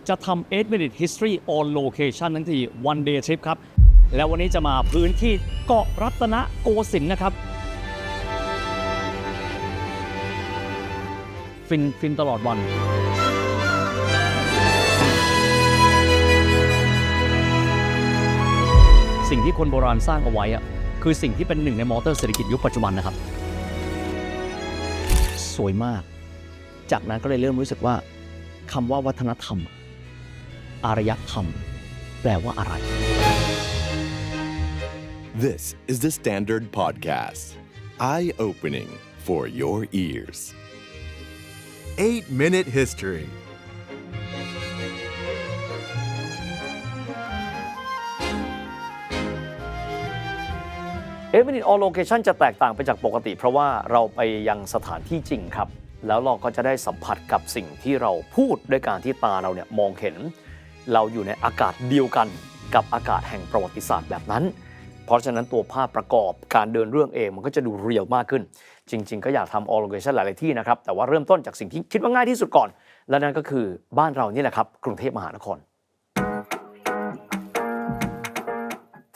จะทำ8 Minute History on Location ทั้งที One Day Trip ครับแล้ววันนี้จะมาพื้นที่เกาะรัตนโกสินทร์นะครับฟินตลอดวันสิ่งที่คนโบราณสร้างเอาไว้คือสิ่งที่เป็นหนึ่งในมอเตอร์เศรษฐกิจยุคปัจจุบันนะครับสวยมากจากนั้นก็เลยเริ่มรู้สึกว่าคำว่าวัฒนธรรมอารยธรรมแปลว่าอะไร This is the Standard Podcast. Eye-opening for your ears. 8-Minute History. 8 Minute on Location จะแตกต่างไปจากปกติเพราะว่าเราไปยังสถานที่จริงครับแล้วเราก็จะได้สัมผัสกับสิ่งที่เราพูดด้วยการที่ตาเราเนี่ยมองเห็นเราอยู่ในอากาศเดียวกันกับอากาศแห่งประวัติศาสตร์แบบนั้นเพราะฉะนั้นตัวภาพประกอบการเดินเรื่องเองมันก็จะดูเรียลมากขึ้นจริงๆก็อยากทำ on location หลายๆที่นะครับแต่ว่าเริ่มต้นจากสิ่งที่คิดว่าง่ายที่สุดก่อนและนั่นก็คือบ้านเรานี่แหละครับกรุงเทพมหานคร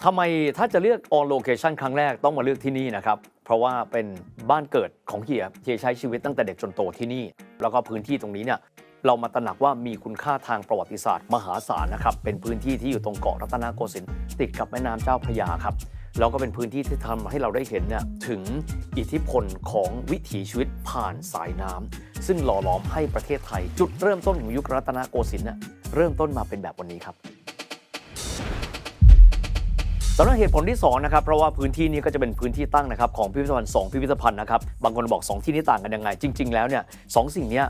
ทำไมถ้าจะเลือก on location ครั้งแรกต้องมาเลือกที่นี่นะครับเพราะว่าเป็นบ้านเกิดของเฮียใช้ชีวิตตั้งแต่เด็กจนโตที่นี่แล้วก็พื้นที่ตรงนี้เนี่ยเรามาตระหนักว่ามีคุณค่าทางประวัติศาสตร์มหาศาลนะครับเป็นพื้นที่ที่อยู่ตรงเกาะรัตนโกสินทร์ติดกับแม่น้ำเจ้าพระยาครับแล้วก็เป็นพื้นที่ที่ทำให้เราได้เห็นเนี่ยถึงอิทธิพลของวิถีชีวิตผ่านสายน้ำซึ่งหล่อหลอมให้ประเทศไทยจุดเริ่มต้นของยุครัตนโกสินทร์เริ่มต้นมาเป็นแบบวันนี้ครับสำหรับเหตุผลที่2นะครับเพราะว่าพื้นที่นี้ก็จะเป็นพื้นที่ตั้งนะครับของพิพิธภัณฑ์2พิพิธภัณฑ์นะครับบางคนบอก2ที่นี้ต่างกันยังไงจริงๆแล้วเนี่ย2สิ่งนี้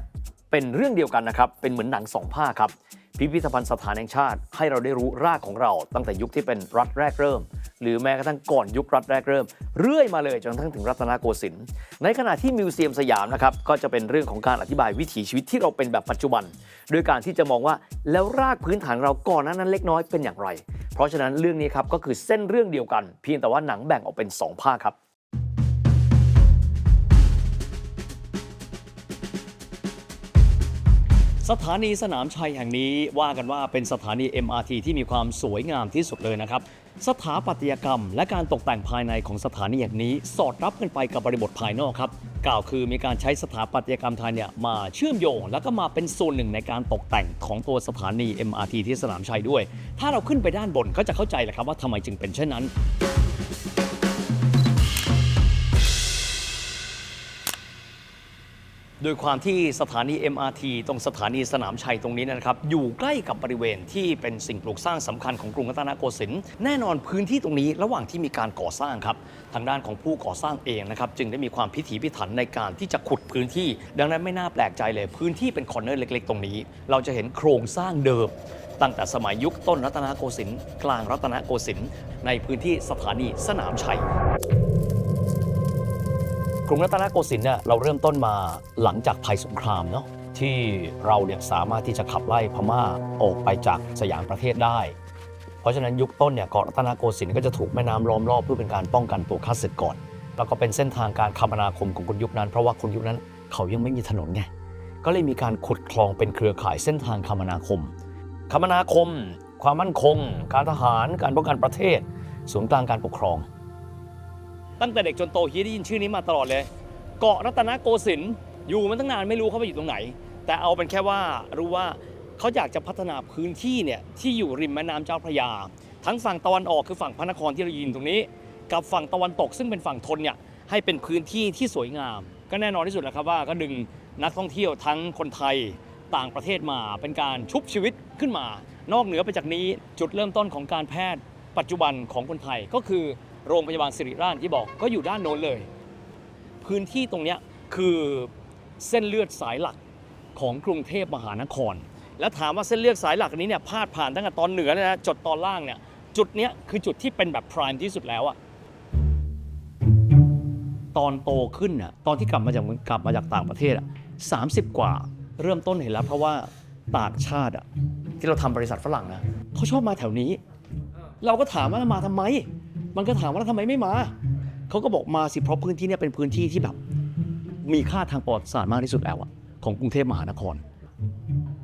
เป็นเรื่องเดียวกันนะครับเป็นเหมือนหนัง2ภาคครับพิพิธภัณฑ์สถานแห่งชาติให้เราได้รู้รากของเราตั้งแต่ยุคที่เป็นรัฐแรกเริ่มหรือแม้กระทั่งก่อนยุครัฐแรกเริ่มเรื่อยมาเลยจนกระทั่งถึงรัตนโกสินทร์ในขณะที่มิวเซียมสยามนะครับก็จะเป็นเรื่องของการอธิบายวิถีชีวิตที่เราเป็นแบบปัจจุบันโดยการที่จะมองว่าแล้วรากพื้นฐานเราก่อนนั้นเล็กน้อยเป็นอย่างไรเพราะฉะนั้นเรื่องนี้ครับก็คือเส้นเรื่องเดียวกันเพียงแต่ว่าหนังแบ่งออกเป็น2ภาคครับสถานีสนามชัยแห่งนี้ว่ากันว่าเป็นสถานี MRT ที่มีความสวยงามที่สุดเลยนะครับสถาปัตยกรรมและการตกแต่งภายในของสถานีแห่งนี้สอดรับกันไปกับบริบทภายนอกครับกล่าวคือมีการใช้สถาปัตยกรรมไทยเนี่ยมาเชื่อมโยงแล้วก็มาเป็นส่วนหนึ่งในการตกแต่งของตัวสถานี MRT ที่สนามชัยด้วยถ้าเราขึ้นไปด้านบนก็จะเข้าใจแหละครับว่าทำไมจึงเป็นเช่นนั้นโดยความที่สถานี MRT ตรงสถานีสนามชัยตรงนี้นะครับอยู่ใกล้กับบริเวณที่เป็นสิ่งปลูกสร้างสำคัญของกรุงรัตนโกสินทร์แน่นอนพื้นที่ตรงนี้ระหว่างที่มีการก่อสร้างครับทางด้านของผู้ก่อสร้างเองนะครับจึงได้มีความพิถีพิถันในการที่จะขุดพื้นที่ดังนั้นไม่น่าแปลกใจเลยพื้นที่เป็นคอร์เนอร์เล็กๆตรงนี้เราจะเห็นโครงสร้างเดิมตั้งแต่สมัยยุคต้นรัตนโกสินทร์กลางรัตนโกสินทร์ในพื้นที่สถานีสนามชัยกรุงรัตนโกสินทร์เนี่ยเราเริ่มต้นมาหลังจากภัยสงครามเนาะที่เราเนี่ยสามารถที่จะขับไล่พม่าออกไปจากสยามประเทศได้เพราะฉะนั้นยุคต้นเนี่ยเกาะรัตนโกสินทร์ก็จะถูกแม่น้ำล้อมรอบเพื่อเป็นการป้องกันตัวข้าศึกก่อนแล้วก็เป็นเส้นทางการคมนาคมของคนยุคนั้นเพราะว่าคนยุคนั้นเขายังไม่มีถนนไงก็เลยมีการขุดคลองเป็นเครือข่ายเส้นทางคมนาคมความมั่นคงการทหารการป้องกันประเทศศูนย์กลางการปกครองตั้งแต่เด็กจนโตเฮียได้ยินชื่อนี้มาตลอดเลยเกาะรัตนโกสินทร์อยู่มาตั้งนานไม่รู้เขาไปอยู่ตรงไหนแต่เอาเป็นแค่ว่ารู้ว่าเขาอยากจะพัฒนาพื้นที่เนี่ยที่อยู่ริมแม่น้ำเจ้าพระยาทั้งฝั่งตะวันออกคือฝั่งพระนครที่เรายืนตรงนี้กับฝั่งตะวันตกซึ่งเป็นฝั่งธนเนี่ยให้เป็นพื้นที่ที่สวยงามก็แน่นอนที่สุดแหละครับว่าก็ดึงนักท่องเที่ยวทั้งคนไทยต่างประเทศมาเป็นการชุบชีวิตขึ้นมานอกเหนือไปจากนี้จุดเริ่มต้นของการแพทย์ปัจจุบันของคนไทยก็คือโรงพยาบาลศิริราชที่บอกก็อยู่ด้านโน้นเลยพื้นที่ตรงนี้คือเส้นเลือดสายหลักของกรุงเทพมหานครแล้วถามว่าเส้นเลือดสายหลักนี้เนี่ยพาดผ่านตั้งแต่ตอนเหนือนะจดตอนล่างเนี่ยจุดนี้คือจุดที่เป็นแบบไพรม์ที่สุดแล้วอะตอนโตขึ้นน่ะตอนที่กลับมาจากต่างประเทศ30 กว่าเริ่มต้นเห็นแล้วเพราะว่าต่างชาติที่เราทำบริษัทฝรั่งนะเขาชอบมาแถวนี้เราก็ถามว่ามาทำไมมันก็ถามว่าทำไมไม่มาเขาก็บอกมาสิเพราะพื้นที่นี้เป็นพื้นที่ที่แบบมีค่าทางประวัติศาสตร์มากที่สุดแล้วของกรุงเทพมหานคร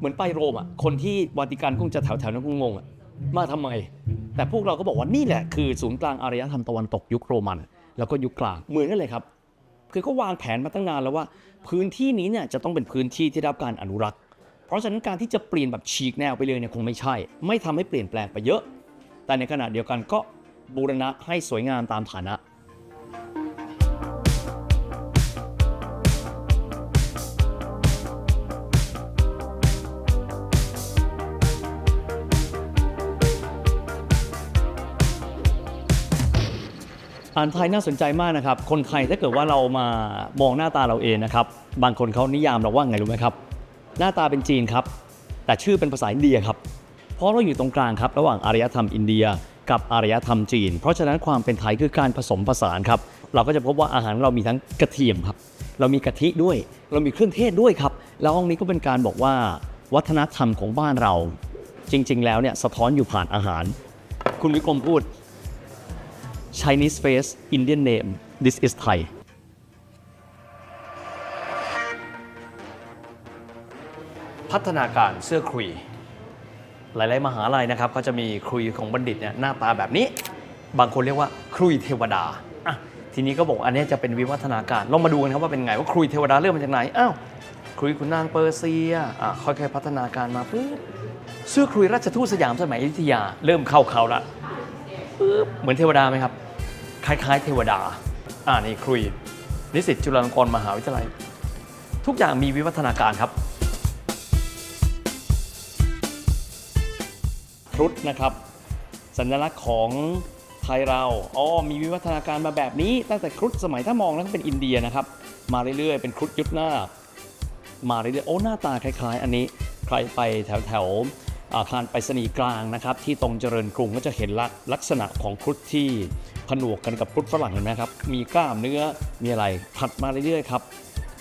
เหมือนไปโรมอ่ะคนที่วาติกันคงจะแถวนั้นคงงงอ่ะมาทำไมแต่พวกเราก็บอกว่านี่แหละคือศูนย์กลางอารยธรรมตะวันตกยุคโรมันแล้วก็ยุคกลางเหมือนกันเลยครับคือเขาวางแผนมาตั้งนานแล้วว่าพื้นที่นี้เนี่ยจะต้องเป็นพื้นที่ที่ได้รับการอนุรักษ์เพราะฉะนั้นการที่จะเปลี่ยนแบบฉีกแนวไปเลยเนี่ยคงไม่ใช่ไม่ทำให้เปลี่ยนแปลงไปเยอะแต่ในขณะเดียวกันก็บูรณะให้สวยงามตามฐานะอาหารไทยน่าสนใจมากนะครับคนไทยถ้าเกิดว่าเรามามองหน้าตาเราเองนะครับบางคนเขานิยามเราว่าไงรู้ไหมครับหน้าตาเป็นจีนครับแต่ชื่อเป็นภาษาอินเดียครับเพราะเราอยู่ตรงกลางครับระหว่างอารยธรรมอินเดียกับอารยธรรมจีนเพราะฉะนั้นความเป็นไทยคือการผสมผสานครับเราก็จะพบว่าอาหารเรามีทั้งกระเทียมครับเรามีกะทิด้วยเรามีเครื่องเทศด้วยครับแล้วห้องนี้ก็เป็นการบอกว่าวัฒนธรรมของบ้านเราจริงๆแล้วเนี่ยสะท้อนอยู่ผ่านอาหารคุณวิกรมพูดChinese face Indian name this is Thai พัฒนาการเสื้อครุยหลายๆมหาลัยนะครับก็จะมีครุยของบัณฑิตเนี่ยหน้าตาแบบนี้บางคนเรียกว่าครุยเทวดาทีนี้ก็บอกอันนี้จะเป็นวิวัฒนาการลองมาดูกันครับว่าเป็นไงว่าครุยเทวดาเริ่มมาจากไหนครุยขุนนางเปอร์เซียค่อยๆพัฒนาการมาปุ๊บเสื้อครุยราชทูตสยามสมัยอยุธยาเริ่มเข้าเขาละปุ๊บเหมือนเทวดาไหมครับคล้ายๆเทวดานี่ครุยนิสิตจุฬาลงกรณ์มหาวิทยาลัยทุกอย่างมีวิวัฒนาการครับครุฑนะครับสัญลักษณ์ของไทยเรามีวิวัฒนาการมาแบบนี้ตั้งแต่ครุฑสมัยถ้ามองแล้วก็เป็นอินเดียนะครับมาเรื่อยๆเป็นครุฑยุทธนาคมาเรื่อยๆหน้าตาคล้ายๆอันนี้ใครไปแถวอาคารไปรษณีย์กลางนะครับที่ตรงเจริญกรุงก็จะเห็นลักษณะของครุฑที่ผนวกกันกับครุฑฝรั่งเห็นไหมครับมีกล้ามเนื้อมีอะไรถัดมาเรื่อยๆครับ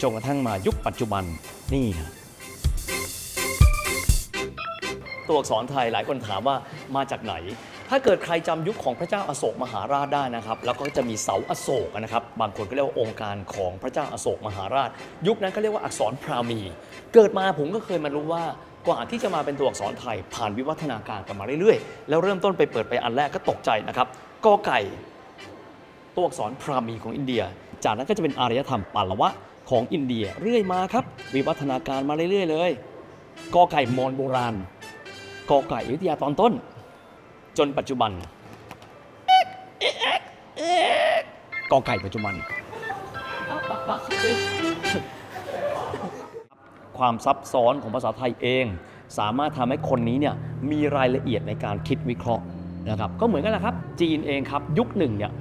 จนกระทั่งมายุคปัจจุบันนี่ตัวอักษรไทยหลายคนถามว่ามาจากไหนถ้าเกิดใครจำยุคของพระเจ้าอโศกมหาราชได้นะครับแล้วก็จะมีเสาอโศกนะครับบางคนก็เรียกว่าองค์การของพระเจ้าอโศกมหาราชยุคนั้นก็เรียกว่าอักษรพราหมีเกิดมาผมก็เคยมารู้ว่ากว่าที่จะมาเป็นตัวอักษรไทยผ่านวิวัฒนาการกันมาเรื่อยๆแล้วเริ่มต้นไปเปิดไปอันแรกก็ตกใจนะครับกอไก่ตัวอักษรพราหมีของอินเดียจากนั้นก็จะเป็นอารยธรรมปาละวะของอินเดียเรื่อยมาครับวิวัฒนาการมาเรื่อยๆเลยกอไก่มอญโบราณกอไก่อยุธยาตอนต้นจนปัจจุบันกอไก่ปัจจุบันความซับซ้อนของภาษาไทยเองสามารถทำให้คนนี้เนี่ยมีรายละเอียดในการคิดวิเคราะห์นะครับก็เหมือนกันแหละครับจีนเองครับยุคหนึ่งเนี่ย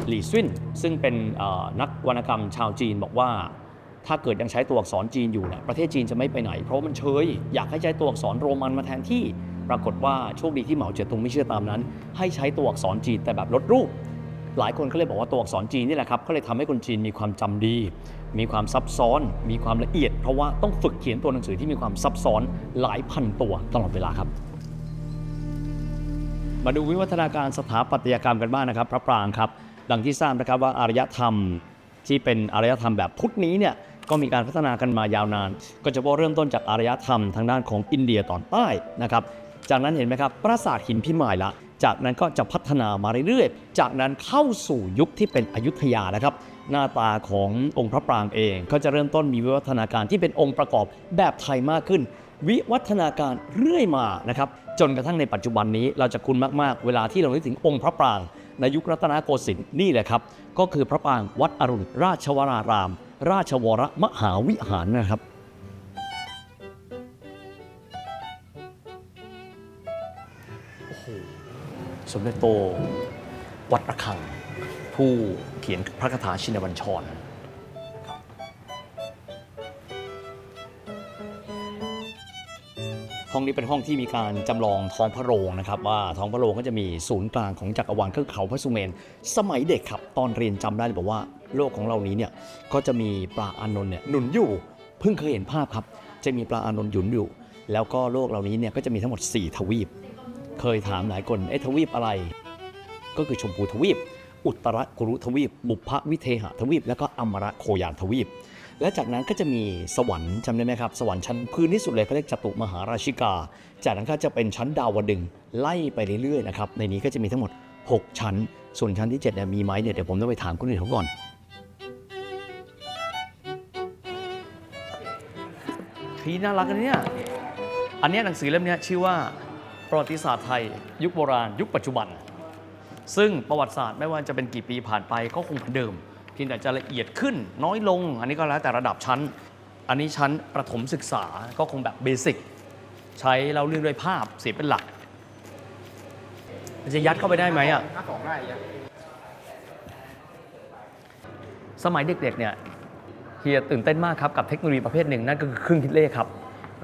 หลี่ซิ่นซึ่งเป็นนักวรรณกรรมชาวจีนบอกว่าถ้าเกิดยังใช้ตัวอักษรจีนอยู่เนี่ยประเทศจีนจะไม่ไปไหนเพราะมันเฉยอยากให้ใช้ตัวอักษรโรมันมาแทนที่ปรากฏว่าโชคดีที่เหมาเจ๋อตุงไม่เชื่อตามนั้นให้ใช้ตัวอักษรจีนแต่แบบลดรูปหลายคนก็เลยบอกว่าตัวอักษรจีนนี่แหละครับก็เลยทำให้คนจีนมีความจำดีมีความซับซ้อนมีความละเอียดเพราะว่าต้องฝึกเขียนตัวหนังสือที่มีความซับซ้อนหลายพันตัวตลอดเวลาครับมาดูวิวัฒนาการสถาปัตยกรรมกันบ้างนะครับพระปรางครับดังที่ทราบนะครับว่าอารยธรรมที่เป็นอารยธรรมแบบพุทธนี้เนี่ยก็มีการพัฒนากันมายาวนานก็จะเริ่มต้นจากอารยธรรมทางด้านของอินเดียตอนใต้นะครับจากนั้นเห็นไหมครับปราสาทหินพิมายละจากนั้นก็จะพัฒนามาเรื่อยๆจากนั้นเข้าสู่ยุคที่เป็นอยุธยานะครับหน้าตาขององค์พระปรางเองก็จะเริ่มต้นมีวิวัฒนาการที่เป็นองค์ประกอบแบบไทยมากขึ้นวิวัฒนาการเรื่อยมานะครับจนกระทั่งในปัจจุบันนี้เราจะคุ้นมากๆเวลาที่เรานึกถึงองค์พระปรางในยุครัตนโกสินทร์นี่แหละครับก็คือพระปรางวัดอรุณราชวรารามราชวรมหาวิหารนะครับสมเด็จโตวัดระฆังผู้เขียนพระคาถาชินบัญชรห้องนี้เป็นห้องที่มีการจำลองท้องพระโรงนะครับว่าท้องพระโรงก็จะมีศูนย์กลางของจักรวาลคือเขาพระสุเมนสมัยเด็กครับตอนเรียนจำได้เลยบอกว่าโลกของเรานี้เนี่ยก็จะมีปลาอานนท์เนี่ยหนุนอยู่เพิ่งเคยเห็นภาพครับจะมีปลาอานนท์หนุนอยู่แล้วก็โลกเหล่านี้เนี่ยก็จะมีทั้งหมด4ทวีปเคยถามหลายคนทวีปอะไรก็คือชมพูทวีปอุตรกุรุทวีปบุพวิเทหทวีปแล้วก็อมรโคยานทวีป และจากนั้นก็จะมีสวรรค์จำได้ไหมครับสวรรค์ชั้นพื้นที่สุดเลยเขาเรียกจตุมหาราชิกาจากนั้นก็จะเป็นชั้นดาวดึงส์ไล่ไปเรื่อยๆนะครับในนี้ก็จะมีทั้งหมด6ชั้นส่วนชั้นที่7เนี่ยมีไหมเนี่ยเดี๋ยวผมต้องไปถามคนอื่นเขาก่อนพี่น่ารักกันเนี่ยอันนี้หนังสือเล่มนี้ชื่อว่าประวัติศาสตร์ไทยยุคโบราณยุคปัจจุบันซึ่งประวัติศาสตร์ไม่ว่าจะเป็นกี่ปีผ่านไปก็คงเหมือนเดิมเพียงแต่จะละเอียดขึ้นน้อยลงอันนี้ก็แล้วแต่ระดับชั้นอันนี้ชั้นประถมศึกษาก็คงแบบเบสิกใช้เล่าเรื่องด้วยภาพเสียเป็นหลักจะยัดเข้าไปได้ไหมอ่ะสมัยเด็กๆเนี่ยเฮียตื่นเต้นมากครับกับเทคโนโลยีประเภทหนึ่งนั่นก็คือเครื่องคิดเลขครับ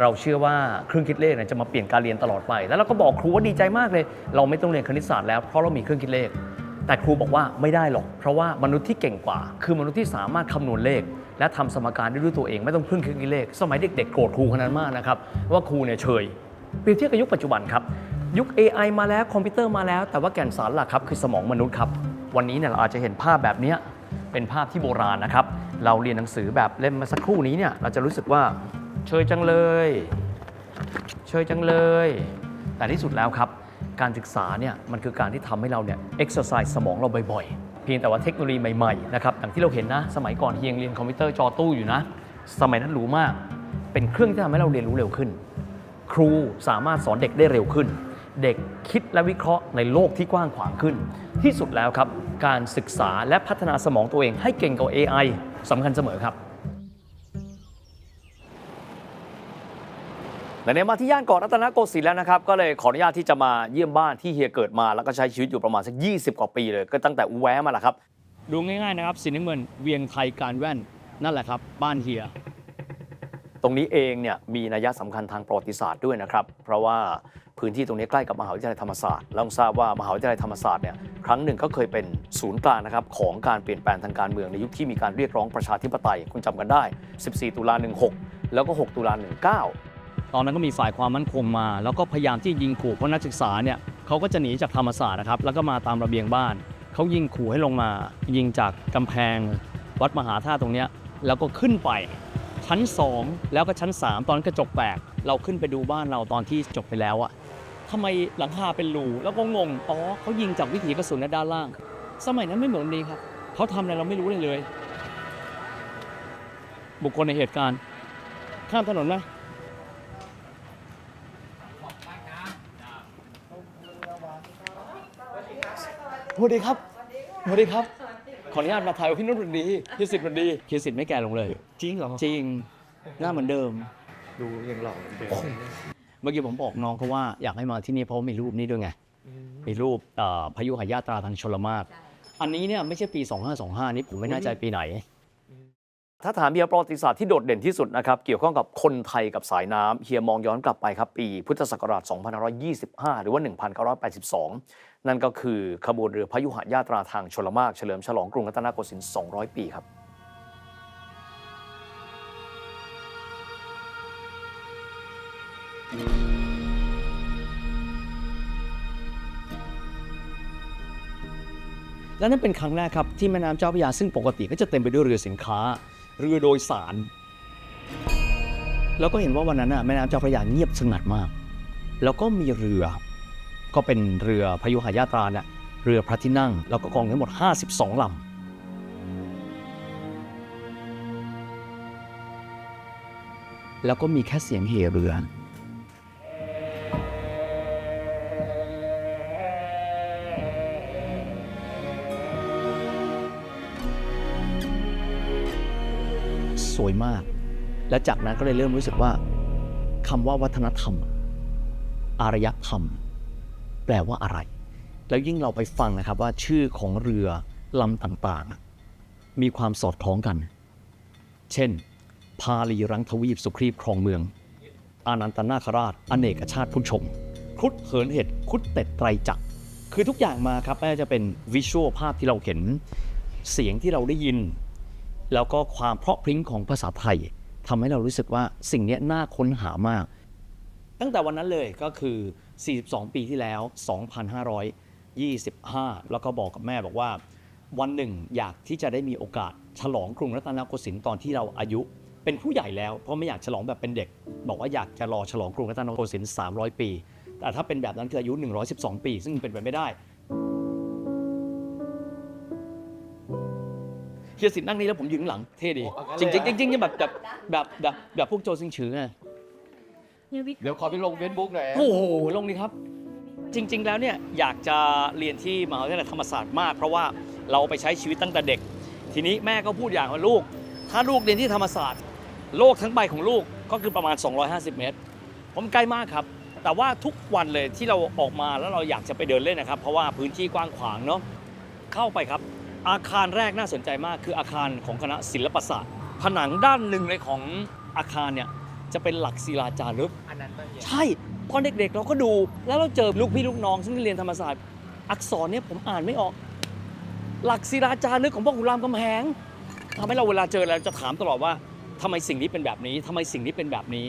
เราเชื่อว่าเครื่องคิดเลขเนี่ยจะมาเปลี่ยนการเรียนตลอดไปแล้วเราก็บอกครูว่าดีใจมากเลยเราไม่ต้องเรียนคณิตศาสตร์แล้วเพราะเรามีเครื่องคิดเลขแต่ครูบอกว่าไม่ได้หรอกเพราะว่ามนุษย์ที่เก่งกว่าคือมนุษย์ที่สามารถคำนวณเลขและทำสมการได้ด้วยตัวเองไม่ต้องพึ่งเครื่องคิดเลขสมัยเด็กๆโกรธครูขนาดมากนะครับว่าครูเนี่ยเฉยเปรียบเทียบกับยุคปัจจุบันครับยุค AI มาแล้วคอมพิวเตอร์มาแล้วแต่ว่าแก่นสารหลักครับคือสมองมนุษย์ครับวันนี้เนี่ยเราอาจจะเห็นภาพแบบนี้เป็นภาพที่โบราณนะครับเราเรียนหนังสือแบบเล่มมาสักครู่นี้เนี่ยเราจะรู้สึกว่าเฉยจังเลยแต่ที่สุดแล้วครับการศึกษาเนี่ยมันคือการที่ทำให้เราเนี่ย exercise สมองเราบ่อยๆเพียงแต่ว่าเทคโนโลยีใหม่ๆนะครับอย่างที่เราเห็นนะสมัยก่อนเฮียงเรียนคอมพิวเตอร์จอตู้อยู่นะสมัยนั้นหรูมากเป็นเครื่องที่ทำให้เราเรียนรู้เร็วขึ้นครูสามารถสอนเด็กได้เร็วขึ้นเด็กคิดและวิเคราะห์ในโลกที่กว้างขวางขึ้นที่สุดแล้วครับการศึกษาและพัฒนาสมองตัวเองให้เก่งกว่า AI สำคัญเสมอครับและในมาที่ย่านเกาะรัตนโกสินทร์แล้วนะครับก็เลยขออนุญาตที่จะมาเยี่ยมบ้านที่เฮียเกิดมาแล้วก็ใช้ชีวิตอยู่ประมาณสัก20 กว่าปีเลยก็ตั้งแต่อูแวะมาแหละครับดูง่ายๆนะครับสีน้ำเงินเวียงไทยการแว่นนั่นแหละครับบ้านเฮียตรงนี้เองเนี่ยมีนัยสำคัญทางประวัติศาสตร์ด้วยนะครับเพราะว่าพื้นที่ตรงนี้ใกล้กับมหาวิทยาลัยธรรมศาสตร์แล้วทราบว่ามหาวิทยาลัยธรรมศาสตร์เนี่ยครั้งหนึ่งก็เคยเป็นศูนย์กลางนะครับของการเปลี่ยนแปลงทางการเมืองในยุคที่มีการเรียกร้องประชาธิปไตยคุณจำกันได้14 ตุลา 16แล้วก็6 ตุลา 19ตอนนั้นก็มีฝ่ายความมั่นคงมาแล้วก็พยายามที่ยิงขู่เพราะนักศึกษาเนี่ยเขาก็จะหนีจากธรรมศาสตร์นะครับแล้วก็มาตามระเบียงบ้านเขายิงขู่ให้ลงมายิงจากกำแพงวัดมหาธาตุตรงนี้แล้วก็ขึ้นไปชั้น2แล้วก็ชั้น3ตอนกระจกแตกเราขึ้นไปดูบ้านเราตอนที่จบไปแล้วอะทำไมหลังคาเป็นรูแล้วก็งงอ๋อเขายิงจากวิถีกระสุนด้านล่างสมัยนั้นไม่เหมือนนี้ครับเขาทำอะไรเราไม่รู้เลยบุคคลในเหตุการณ์ข้ามถนนไหมสวัสดีครับขออนุญาตมาถ่ายพี่นุ่นวันดีพี่สิทธิ์วันดีพี่สิทธิ์ไม่แก่ลงเลยจริงเหรอจริงหน้าเหมือนเดิมดูยังหล่อเหมือนเดิมเมื่อกี้ผมบอกน้องเขาว่าอยากให้มาที่นี่เพราะมีรูปนี้ด้วยไงมีรูปพยุหยาตราทางชลมารอันนี้เนี่ยไม่ใช่ปี2525นี่ผมไม่แน่ใจปีไหนถ้าถามเฮียประวัติศาสตร์ที่โดดเด่นที่สุดนะครับเกี่ยวข้องกับคนไทยกับสายน้ำเฮียมองย้อนกลับไปครับปีพุทธศักราช 2525 หรือว่า 1982 นั่นก็คือขบวนเรือพยุหยาตราทางชลมารเฉลิมฉลองกรุงรัตนโกสินทร์200 ปีครับและนั่นเป็นครั้งแรกครับที่แม่น้ำเจ้าพระยาซึ่งปกติก็จะเต็มไปด้วยเรือสินค้าเรือโดยสารแล้วก็เห็นว่าวันนั้นแม่น้ำเจ้าพระยาเงียบสงัดมากแล้วก็มีเรือก็เป็นเรือพยุหยาตราเนี่ยเรือพระที่นั่งแล้วก็กองทั้งหมด52 ลำแล้วก็มีแค่เสียงเห่เรือสวยมากและจากนั้นก็เลยเริ่มรู้สึกว่าคำว่าวัฒนธรรมอารยธรรมแปลว่าอะไรแล้วยิ่งเราไปฟังนะครับว่าชื่อของเรือลำต่างๆมีความสอดคล้องกันเช่นพาลีรังทวีปสุครีพครองเมืองอานันตนาคราชอเนกชาติผู้ชมครุฑเหินเห็ดคุดเป็ดไตรจักรคือทุกอย่างมาครับไม่ว่าจะเป็นวิชวลภาพที่เราเห็นเสียงที่เราได้ยินแล้วก็ความเพราะพริ้งของภาษาไทยทำให้เรารู้สึกว่าสิ่งนี้น่าค้นหามากตั้งแต่วันนั้นเลยก็คือ42 ปีที่แล้ว2525แล้วก็บอกกับแม่บอกว่าวันหนึ่งอยากที่จะได้มีโอกาส ฉลองกรุงรัตนโกสินทร์ตอนที่เราอายุเป็นผู้ใหญ่แล้วเพราะไม่อยากฉลองแบบเป็นเด็กบอกว่าอยากจะรอฉลองกรุงรัตนโกสินทร์300 ปีแต่ถ้าเป็นแบบนั้นคืออายุ112 ปีซึ่งเป็นไปไม่ได้เฮียสิทธิ์นั่งนี่แล้วผมยืนหลังเท่ดีจริงๆจริงๆแบบพวกโจซิงฉือไงเดี๋ยวขอไปลง Facebook หน่อยโอ้โหลงนี่ครับจริงๆแล้วเนี่ยอยากจะเรียนที่มหาวิทยาลัยธรรมศาสตร์มากเพราะว่าเราไปใช้ชีวิตตั้งแต่เด็กทีนี้แม่ก็พูดอย่างว่าลูกถ้าลูกเรียนที่ธรรมศาสตร์โลกทั้งใบของลูกก็คือประมาณ250 เมตรผมใกล้มากครับแต่ว่าทุกวันเลยที่เราออกมาแล้วเราอยากจะไปเดินเล่นนะครับเพราะว่าพื้นที่กว้างขวางเนาะเข้าไปครับอาคารแรกน่าสนใจมากคืออาคารของคณะศิลปศาสตร์ผนังด้านหนึ่งในของอาคารเนี่ยจะเป็นหลักศิลาจารึกอันนั้นใช่ตอนเด็กๆเราก็ดูแล้วเราเจอลูกพี่ลูกน้องซึ่งเรียนธรรมศาสตร์อักษรเนี่ยผมอ่านไม่ออกหลักศิลาจารึกของพ่อขุนรามคำแหงทำให้เราเวลาเจอแล้วจะถามตลอดว่าทำไมสิ่งนี้เป็นแบบนี้ทำไมสิ่งนี้เป็นแบบนี้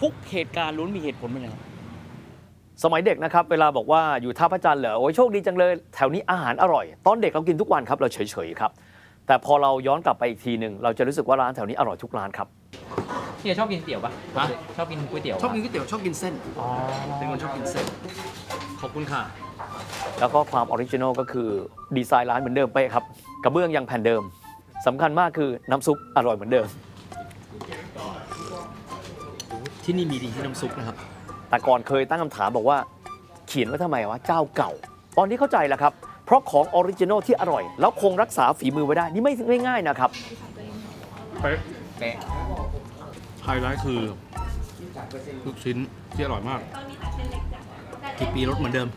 ทุกเหตุการณ์ล้วนมีเหตุผลหมดเลยสมัยเด็กนะครับเวลาบอกว่าอยู่ท่าพระจันทร์เหรอโอ้ยโชคดีจังเลยแถวนี้อาหารอร่อยตอนเด็กเรากินทุกวันครับเราเฉยๆครับแต่พอเราย้อนกลับไปอีกทีหนึ่งเราจะรู้สึกว่าร้านแถวนี้อร่อยทุกร้านครับพี่ชอบกินก๋วยเตี๋ยวปะชอบกินก๋วยเตี๋ยว ชอบกินก๋วยเตี๋ยวชอบกินเส้นเป็นคนชอบกินเส้นขอบคุณค่ะแล้วก็ความออริจินอลก็คือดีไซน์ร้านเหมือนเดิมเป๊ะครับกระเบื้องยังแผ่นเดิมสำคัญมากคือน้ำซุปอร่อยเหมือนเดิมที่นี่มีดีที่น้ำซุปนะครับแต่ก่อนเคยตั้งคำถามบอกว่าเขียนไว้ทำไมวะเจ้าเก่าตอนนี้เข้าใจแล้วครับเพราะของออริจินอลที่อร่อยแล้วคงรักษาฝีมือไว้ได้นี่ไม่ง่ายๆนะครับเป๊ะไฮไลท์คือลูกชิ้นที่อร่อยมากกี่ปีรสเหมือนเดิม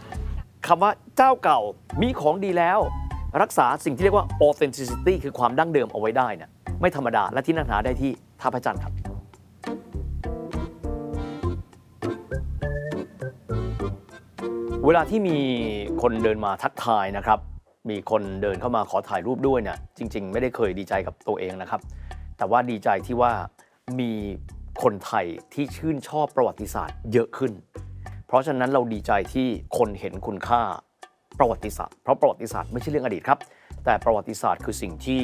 คำว่าเจ้าเก่ามีของดีแล้วรักษาสิ่งที่เรียกว่า authenticity คือความดั้งเดิมเอาไว้ได้เนี่ยไม่ธรรมดาและที่นั่นหาได้ที่ท่าพระจันทร์ครับเวลาที่มีคนเดินมาทักทายนะครับมีคนเดินเข้ามาขอถ่ายรูปด้วยเนี่ยจริงๆไม่ได้เคยดีใจกับตัวเองนะครับแต่ว่าดีใจที่ว่ามีคนไทยที่ชื่นชอบประวัติศาสตร์เยอะขึ้นเพราะฉะนั้นเราดีใจที่คนเห็นคุณค่าประวัติศาสตร์เพราะประวัติศาสตร์ไม่ใช่เรื่องอดีตครับแต่ประวัติศาสตร์คือสิ่งที่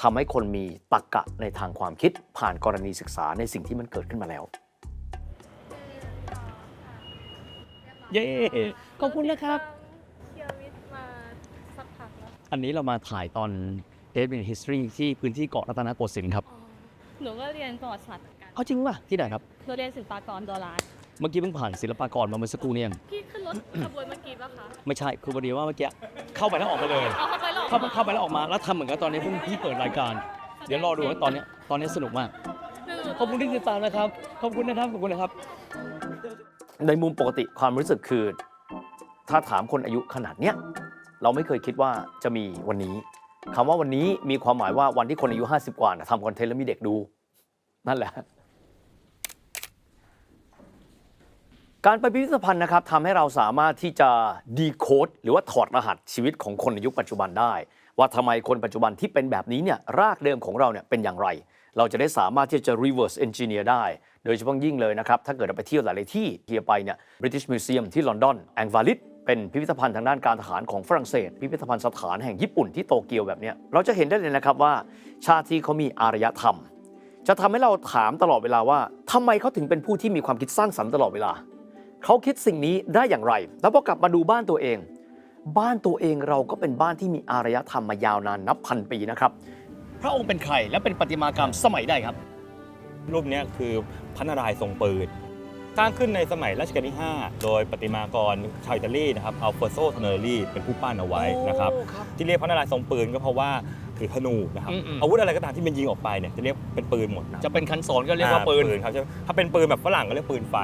ทำให้คนมีตรรกะในทางความคิดผ่านกรณีศึกษาในสิ่งที่มันเกิดขึ้นมาแล้วเย้ขอบคุณนะครับเชียร์วิทย์มาสักพักแล้วอันนี้เรามาถ่ายตอน Days in History ที่พื้นที่เกาะรัตนโกสินทร์ครับหนูก็เรียนประวัติศาสตร์เหมือนกันเอาจริงป่ะที่ไหนครับหนูเรียนศิลปากรโดราณเมื่อกี้เพิ่งผ่านศิลปากรมาเมื่อสักครู่นี้พี่ขึ้นรถขบวนเมื่อกี้ป่ะคะไม่ใช่คือพอดีว่าเมื่อกี้เข้าไปแล้วออกมาเลยเข้าไปแล้วออกมาแล้วทำเหมือนกันตอนนี้เพิ่งเปิดรายการเดี๋ยวรอดูว่าตอนนี้สนุกมากขอบคุณที่ติดตามนะครับขอบคุณนะครับในมุมปกติความรู้สึกคือถ้าถามคนอายุขนาดเนี้ยเราไม่เคยคิดว่าจะมีวันนี้คำว่าวันนี้มีความหมายว่าวันที่คนอายุ50กว่าทำคอนเทนต์แล้วมีเด็กดูนั่นแหละการไปพิพิธภัณฑ์นะครับทำให้เราสามารถที่จะดีโคดหรือว่าถอดรหัสชีวิตของคนในยุคปัจจุบันได้ว่าทำไมคนปัจจุบันที่เป็นแบบนี้เนี่ยรากเดิมของเราเนี่ยเป็นอย่างไรเราจะได้สามารถที่จะ reverse engineer ได้โดยเฉพาะยิ่งเลยนะครับถ้าเกิดเราไปเที่ยวหลายๆที่ไปเนี่ย British Museum ที่ลอนดอนแองวาลิดเป็นพิพิธภัณฑ์ทางด้านการทหารของฝรั่งเศสพิพิธภัณฑ์สถานแห่งญี่ปุ่นที่โตเกียวแบบนี้เราจะเห็นได้เลยนะครับว่าชาติที่เขามีอารยธรรมจะทำให้เราถามตลอดเวลาว่าทำไมเขาถึงเป็นผู้ที่มีความคิดสร้างสรรค์ตลอดเวลาเขาคิดสิ่งนี้ได้อย่างไรแล้วพอกลับมาดูบ้านตัวเองเราก็เป็นบ้านที่มีอารยธรรมมายาวนานนับพันปีนะครับพระองค์เป็นใครและเป็นประติมากรรมสมัยใดครับรูปนี้คือพระนารายณ์ทรงปืนสร้างขึ้นในสมัยรัชกาลที่5โดยประติมากรชาวอิตาลีนะครับอัลเฟอร์โซ ทาเนอรีเป็นผู้ปั้นเอาไว้นะครับที่เรียกพระนารายณ์ทรงปืนก็เพราะว่าถือธนูนะครับอาวุธอะไรก็ตามที่มันยิงออกไปเนี่ยจะเรียกเป็นปืนหมดจะเป็นคันโซนก็เรียกว่าปืนครับถ้าเป็นปืนแบบฝรั่งก็เรียกปืนไฟ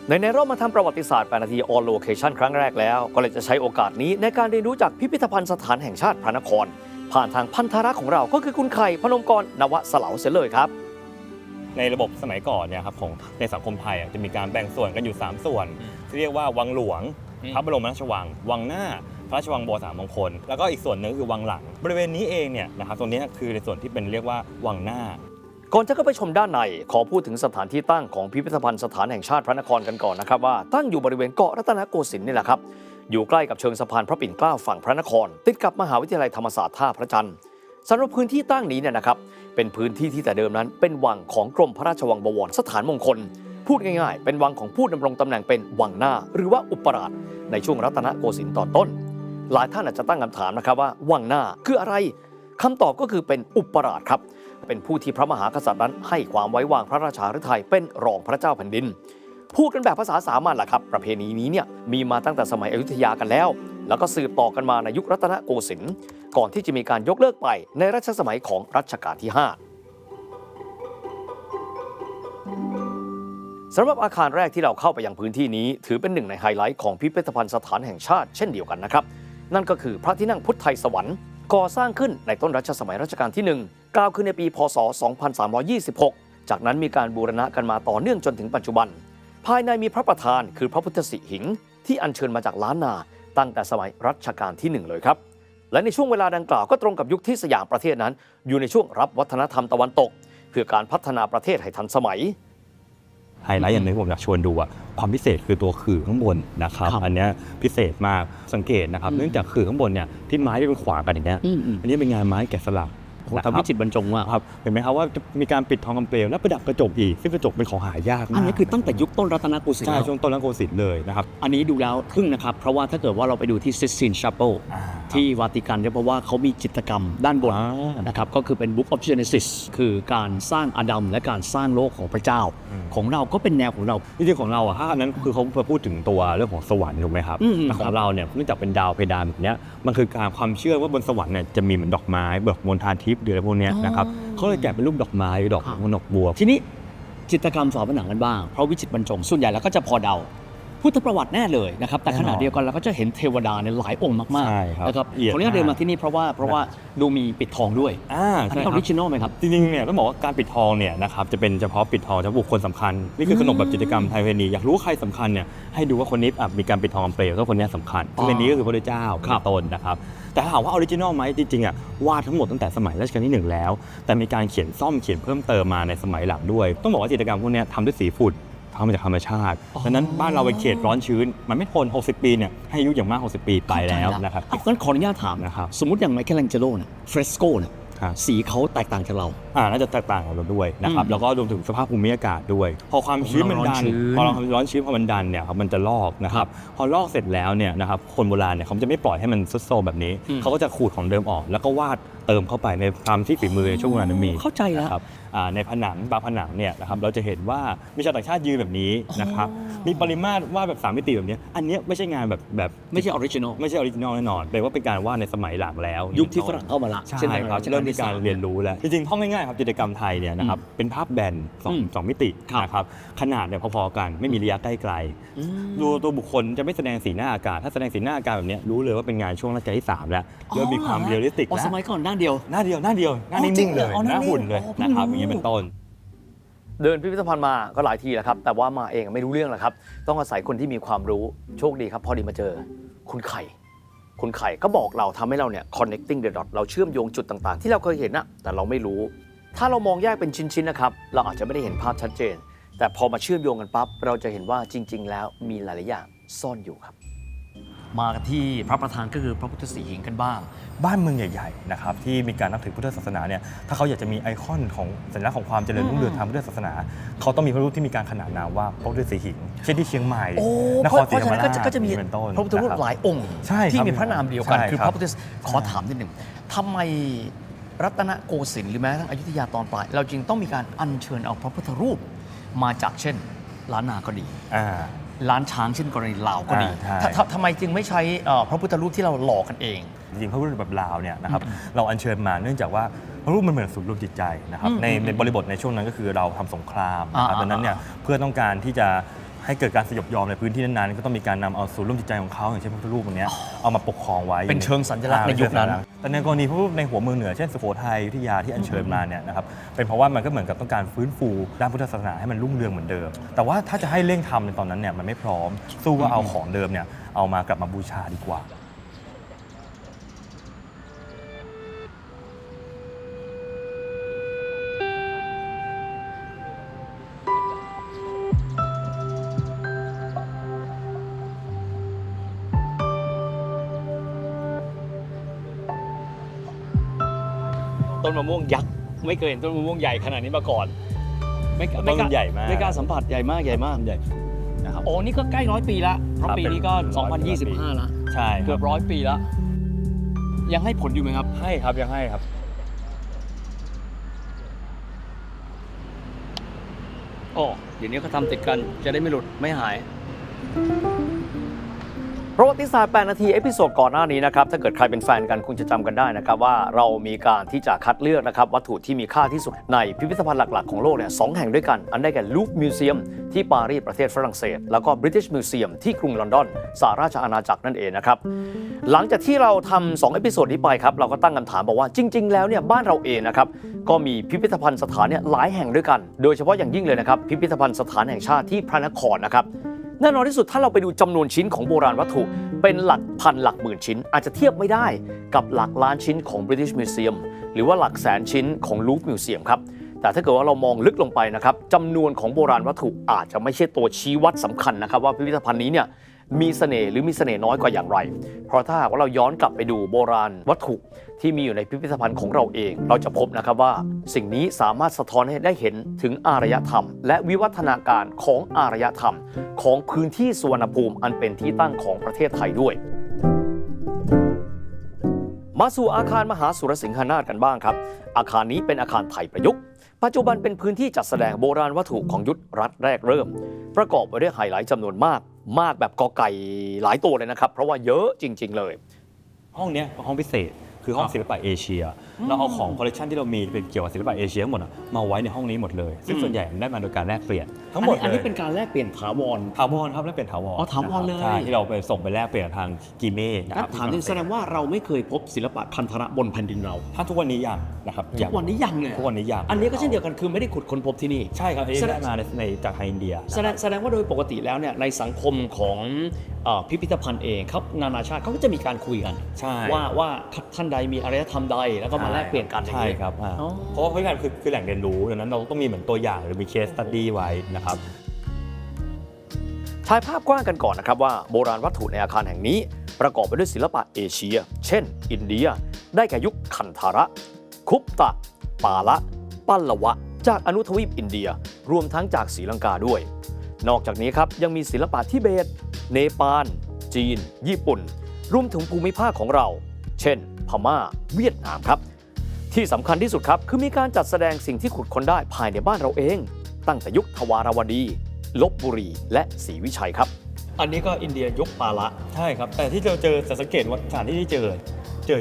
ในรอบมาทำประวัติศาสตร์8 นาที on location ครั้งแรกแล้วก็เลยจะใช้โอกาสนี้ในการเรียนรู้จากพิพิธภัณฑ์สถานแห่งชาติพระนครผ่านทางพันธรักษ์ของเราก็คือคุณไข่พนมกรนวสลาเสียเลยครับในระบบสมัยก่อนเนี่ยครับของในสังคมไทยจะมีการแบ่งส่วนกันอยู่3ส่วนที่เรียกว่าวังหลวงพระบรมราชวังวังหน้าพระราชวังบวรสามมงคลแล้วก็อีกส่วนหนึ่งคือวังหลังบริเวณนี้เองเนี่ยนะครับตรงนี้คือในส่วนที่เป็นเรียกว่าวังหน้าก่อนจะเข้าไปชมด้านในขอพูดถึงสถานที่ตั้งของพิพิธภัณฑ์สถานแห่งชาติพระนครกันก่อนนะครับว่าตั้งอยู่บริเวณเกาะรัตนโกสินทร์นี่แหละครับอยู่ใกล้กับเชิงสะพานพระปิ่นเกล้าฝั่งพระนครติดกับมหาวิทยาลัยธรรมศาสตร์ท่าพระจันทร์ สำหรับพื้นที่ตั้งนี้เนี่ยนะครับเป็นพื้นที่ที่แต่เดิมนั้นเป็นวังของกรมพระราชวังบวรสถานมงคลพูดง่ายๆเป็นวังของผู้ดำรงตำแหน่งเป็นวังหน้าหรือว่าอุปราชในช่วงรัตนโกสินทร์ตอนต้นหลายท่านอาจจะตั้งคำถามนะครับว่าวังหน้าคืออะไรคำตอบก็คือเป็นอุปราชครับเป็นผู้ที่พระมหากษัตริย์นั้นให้ความไว้วางพระราชาฤทัยเป็นรองพระเจ้าแผ่นดินพูดกันแบบภาษาสามัญแหละครับประเพณีนี้เนี่ยมีมาตั้งแต่สมัยอยุธยากันแล้วก็สืบต่อกันมาในยุครัตนโกสินทร์ก่อนที่จะมีการยกเลิกไปในรัชสมัยของรัชกาลที่ 5สำหรับอาคารแรกที่เราเข้าไปยังพื้นที่นี้ถือเป็นหนึ่งในไฮไลท์ของพิพิธภัณฑ์สถานแห่งชาติเช่นเดียวกันนะครับนั่นก็คือพระที่นั่งพุทธไทยสวรรค์ก่อสร้างขึ้นในต้นรัชสมัยรัชกาลที่ 1กล่าวขึ้นในปีพ.ศ. 2326จากนั้นมีการบูรณะกันมาต่อเนื่องจนถึงปัจจุบันภายในมีพระประธานคือพระพุทธสิหิงค์ที่อัญเชิญมาจากล้านนาตั้งแต่สมัยรัชกาลที่ 1เลยครับและในช่วงเวลาดังกล่าวก็ตรงกับยุคที่สยามประเทศนั้นอยู่ในช่วงรับวัฒนธรรมตะวันตกเพื่อการพัฒนาประเทศให้ทันสมัยไฮไลท์อย่างหนึงที่ผมอยากชวนดูอะความพิเศษคือตัวขื่อข้างบนนะครับอันเนี้ยพิเศษมากสังเกตนะครับเนื่องจากขื่อข้างบนเนี่ยที่ไม้ที่เป็นขวางกันอย่างเงี้ยอันนี้เป็นงานไม้แกะสลักทำวิจิตรบรรจงมากครับเห็นไหมครับว่าจะมีการปิดทองคำเปลวและประดับกระจกอีกซึ่งกระจกเป็นของหายากมากอันนี้คือตั้งแต่ยุคต้นรัตนโกสินทร์ใช่ช่วงต้นรัตนโกสินทร์เลยนะครับอันนี้ดูแล้วทึ่งนะครับเพราะว่าถ้าเกิดว่าเราไปดูที่ซิสตินชัปเปิลที่วาติกันเนี่ยเพราะว่าเขามีจิตรกรรมด้านบนนะครับก็คือเป็น Book of Genesis คือการสร้างอาดัมและการสร้างโลกของพระเจ้าของเราก็เป็นแนวของเราจริงๆของเราอะถ้าอันนั้นคือเขาพูดถึงตัวเรื่องของสวรรค์ถูกไหมครับแต่ของเราเนี่ยเนื่องจากเป็นดาวเพดานแบบเนี้ยมันคือการความเชื่อว่าบนสวรรค์เนี่ยจะมีเหมือนดอกไม้แบบมณฑาทิพย์หรืออะไรพวกเนี้ยนะครับเขาเลยแกะเป็นรูปดอกไม้ดอกบัวทีนี้จิตรกรรมฝาผนังกันบ้างเพราะวิจิตรบรรจงส่วนใหญ่แล้วก็จะพอเดาพุทธประวัติแน่เลยนะครับแต่ขณะเดียวกันเราก็จะเห็นเทวดาในหลายองค์มากๆนะครับขออนุญาตเดินมาที่นี่เพราะว่าดูมีปิดทองด้วยอันนี้ออริจินอลไหมครับจริงๆเนี่ยต้องบอกว่าการปิดทองเนี่ยนะครับจะเป็นเฉพาะปิดทองเฉพาะบุคคลสำคัญนี่คือขนบแบบจิตรกรรมไทยประเพณีอยากรู้ว่าใครสำคัญเนี่ยให้ดูว่าคนนี้มีการปิดทองคำเปลวก็คนนี้สำคัญที่เป็นนี้ก็คือพระพุทธเจ้าตนนะครับแต่ถามว่าออริจินอลไหมจริงๆอ่ะวาดทั้งหมดตั้งแต่สมัยรัชกาลที่1แล้วแต่มีการเขียนเพิ่มเติมมาในสมัยหลังด้วยต้องบอกว่าจิตรกรรมพวกนี้ทำด้วยสีฝุ่นทำมาจากธรรมชาติดังนั้นบ้านเราเป็นเขตร้อนชื้นมันไม่ทน60 ปีเนี่ยให้อายุอย่างมาก60 ปีไปแล้วนะครับงั้นขออนุญาตถามนะครับสมมติอย่างไมเคิลแองเจโลเนี่ยเฟรสโกเนี่ยสีเขาแตกต่างจากเราน่าจะแตกต่างกับเราด้วยนะครับแล้วก็รวมถึงสภาพภูมิอากาศด้วยพอความชื้นมันดันพอเราร้อนชื้นพอมันดันเนี่ยครับมันจะลอกนะครับพอลอกเสร็จแล้วเนี่ยนะครับคนโบราณเนี่ยเขาจะไม่ปล่อยให้มันซุดโซมแบบนี้เขาก็จะขูดของเดิมออกแล้วก็วาดเติมเข้าไปในตามที่ฝีมือในช่วงเวลานั้นมีเข้าใจแล้วครับในผนังบางผนังเนี่ยนะครับเราจะเห็นว่ามีชาวต่างชาติยืนแบบนี้นะครับมีปริมาตรวาดแบบ3 มิติแบบนี้อันนี้ไม่ใช่งานแบบไม่ใช่ออริจินอลแน่นอนแปลว่าเป็นการวาดในสมัยหลังแล้วยุคที่ฝรั่งเข้ามาละใช่ครับเริ่มมีการเรียนรู้แล้วจริงๆท่องง่ายๆครับจิตรกรรมไทยเนี่ยนะครับเป็นภาพแบน2 มิตินะครับขนาดเนี่ยพอๆกันไม่มีระยะใกล้ไกลดูตัวบุคคลจะไม่แสดงสีหน้าอากาศถ้าแสดงสีหน้าอากาศแบบนี้รู้เลยว่าเป็นงานช่วงรัชกาลที่3แล้วเริ่มมีความเรียลลิสติกแล้วสมัยก่อนหน้าเดียวหน้านิ่งๆเลยหน้าหุ่นเลยนะครับอย่างนี้เป็นต้นเดินพิพิธภัณฑ์มาก็หลายทีแล้วครับแต่ว่ามาเองไม่รู้เรื่องหรอกครับต้องอาศัยคนที่มีความรู้โชคดีครับพอดีมาเจอคุณไข่ก็บอกเราทำให้เราเนี่ย connecting the dot เราเชื่อมโยงจุดต่างๆที่เราเคยเห็นนะแต่เราไม่รู้ถ้าเรามองแยกเป็นชิ้นๆนะครับเราอาจจะไม่ได้เห็นภาพชัดเจนแต่พอมาเชื่อมโยงกันปั๊บเราจะเห็นว่าจริงๆแล้วมีหลายๆอย่างซ่อนอยู่ครับมากันที่พระประธานก็คือพระพุทธสีหิงกันบ้างบ้านเมืองใหญ่ๆนะครับที่มีการนับถือพุทธศาสนาเนี่ยถ้าเขาอยากจะมีไอคอนของสัญลักษณ์ของความเจริญรุ่งเรืองทางพุทธศาสนาเขาต้องมีพระรูปที่มีการขนานนามว่าพระพุทธสีหิงเช่นที่เชียงใหม่นครศรีธรรมราชก็จะมีพระพุทธรูปหลายองค์ที่มีพระนามเดียวกันคือพระพุทธขอถามนิดหนึ่งทำไมรัตนโกสินทร์หรือแม้กระทั่งอยุธยาตอนปลายเราจึงต้องมีการอัญเชิญเอาพระพุทธรูปมาจากเช่นล้านนาก็ดีล้านช้างเช่นกรณีลาวก็ดีทำไมจึงไม่ใช้พระพุทธรูปที่เราหล่อกันเองจริงๆพระพุทธรูปแบบลาวเนี่ยนะครับเราอัญเชิญมาเนื่องจากว่าพระรูปมันเหมือนศูนย์รวมจิตใจนะครับในบริบทในช่วงนั้นก็คือเราทำสงครามดังนั้นเนี่ยเพื่อต้องการที่จะให้เกิดการสยบยอมในพื้นที่นั้นๆก็ต้องมีการนำเอาศูนย์ร่วมจิตใจของเขาอย่างเช่นพระพุทธรูปตรงนี้เอามาปกครองไว้เป็นเชิงสัญลักษณ์ในยุคนั้นแต่ในกรณีพระรูปในหัวเมืองเหนือเช่นสุโขทัยอยุธยาที่อัญเชิญมาเนี่ยนะครับเป็นเพราะว่ามันก็เหมือนกับต้องการฟื้นฟูด้านพุทธศาสนาให้มันรุ่งเรืองเหมือนเดิมแต่ว่าถ้าจะให้เร่งทำในตอนนั้นเนี่ยมันไม่พร้อมสู้ว่าเอาของเดิมเนี่ยเอามากลับมาบูชาดีกว่า ต้นมะม่วงยักษ์ไม่เคยเห็นต้นมะม่วงใหญ่ขนาดนี้มาก่อนไม่กล้า ต้นมันใหญ่มาก ไม่กล้าสัมผัสใหญ่มากใหญ่มาก ใหญ่นะครับ โอ้นี่ก็ใกล้100 ปีละเพราะ ครับ ปีนี้ก็ เป็น100 2025ละ ใช่ เกือบ100 ปีละยังให้ผลอยู่ไหมครับ ให้ครับยังให้ครับ โอ้เดี๋ยวนี้เขาทำติดกันจะได้ไม่หลุดไม่หายประวัติศาสตร์8 นาทีเอพิโซดก่อนหน้านี้นะครับถ้าเกิดใครเป็นแฟนกันคงจะจำกันได้นะครับว่าเรามีการที่จะคัดเลือกนะครับวัตถุที่มีค่าที่สุดในพิพิธภัณฑ์หลักๆของโลกเนี่ย2 แห่งด้วยกันอันได้แก่ลูฟมิวเซียมที่ปารีสประเทศฝรั่งเศสแล้วก็บริติชมิวเซียมที่กรุงลอนดอนสหราชอาณาจักรนั่นเองนะครับหลังจากที่เราทำ2 เอพิโซดนี้ไปครับเราก็ตั้งคำถามบอกว่าจริงๆแล้วเนี่ยบ้านเราเองนะครับก็มีพิพิธภัณฑ์สถานเนี่ยหลายแห่งด้วยกันโดยเฉพาะอย่างยิ่งเลยนะครับพิพิธภัณฑ์สถานแห่งชาติที่พระนครนะครับแน่นอนที่สุดถ้าเราไปดูจำนวนชิ้นของโบราณวัตถุเป็นหลักพันหลักหมื่นชิ้นอาจจะเทียบไม่ได้กับหลักล้านชิ้นของ British Museum หรือว่าหลักแสนชิ้นของ Louvre Museum ครับแต่ถ้าเกิดว่าเรามองลึกลงไปนะครับจำนวนของโบราณวัตถุอาจจะไม่ใช่ตัวชี้วัดสำคัญนะครับว่าพิพิธภัณฑ์นี้เนี่ยมีเสน่ห์หรือมีเสน่ห์น้อยกว่าอย่างไรเพราะถ้าหากว่าเราย้อนกลับไปดูโบราณวัตถุที่มีอยู่ในพิพิธภัณฑ์ของเราเองเราจะพบนะครับว่าสิ่งนี้สามารถสะท้อนให้ได้เห็นถึงอารยธรรมและวิวัฒนาการของอารยธรรมของพื้นที่สุวรรณภูมิอันเป็นที่ตั้งของประเทศไทยด้วยมาสู่อาคารมหาสุรสิงหนาถกันบ้างครับอาคารนี้เป็นอาคารไทยประยุกต์ปัจจุบันเป็นพื้นที่จัดแสดงโบราณวัตถุของยุทธรัฐแรกเริ่มประกอบไปด้วยไฮไลท์จำนวนมากแบบกอไก่หลายตัวเลยนะครับเพราะว่าเยอะจริงๆเลย ห้องเนี้ยห้องพิเศษคือห้องศิลปะเอเชียเราเอาของคอลเลคชันที่เรามีเป็นเกี่ยวกับศิลปะเอเชียทั้งหมดมาไว้ในห้องนี้หมดเลยซึ่งส่วนใหญ่ได้มาโดยการแลกเปลี่ยนทั้งหมดเลยอันนี้เป็นการแลกเปลี่ยนถาวร ถาวรครับแลกเปลี่ยนถาวร อ๋อถาวรเลย ใช่ที่เราไปส่งไปแลกเปลี่ยนทางกีเม่นะครับ ถามจริงแสดงว่าเราไม่เคยพบศิลปะคันธระบนแผ่นดินเรา ถ้าทุกวันนี้ยังนะครับ ทุกวันนี้ยังเลย ทุกวันนี้ยัง อันนี้ก็เช่นเดียวกันคือไม่ได้ขุดค้นพบที่นี่ ใช่ครับอันนี้ได้มาในจากทางอินเดีย แสดงว่าโดยปกติแล้วเนี่ยในสังคมของพิพิธภัณฑ์เองครับนานาชาติเขาก็จะมีการคุยกัน ใช่ ว่าท่านใดมีอารยธรรมใดแล้วก็มาแลกเปลี่ยนกัน ใช่ครับเพราะว่าพิพิธภัณฑ์คือแหล่งเรียนรู้ดังนั้นเราต้องมีเหมือนตัวอย่างหรือมีเคสสตัดดี้ไว้นะครับฉายภาพกว้างกันก่อนนะครับว่าโบราณวัตถุในอาคารแห่งนี้ประกอบไปด้วยศิลปะเอเชียเช่นอินเดียได้แก่ยุคคันธาระคุปตะปาละปัลลวะจากอนุทวีปอินเดียรวมทั้งจากศรีลังกาด้วยนอกจากนี้ครับยังมีศิลปะทิเบตเนปาลจีนญี่ปุ่นรวมถึงภูมิภาคของเราเช่นพม่าเวียดนามครับที่สำคัญที่สุดครับคือมีการจัดแสดงสิ่งที่ขุดค้นได้ภายในบ้านเราเองตั้งแต่ยุคทวารวดีลพบุรีและศรีวิชัยครับอันนี้ก็อินเดียยุคปาละ ใช่ครับแต่ที่เราเจอสังเกตว่าสถานที่ที่เจอ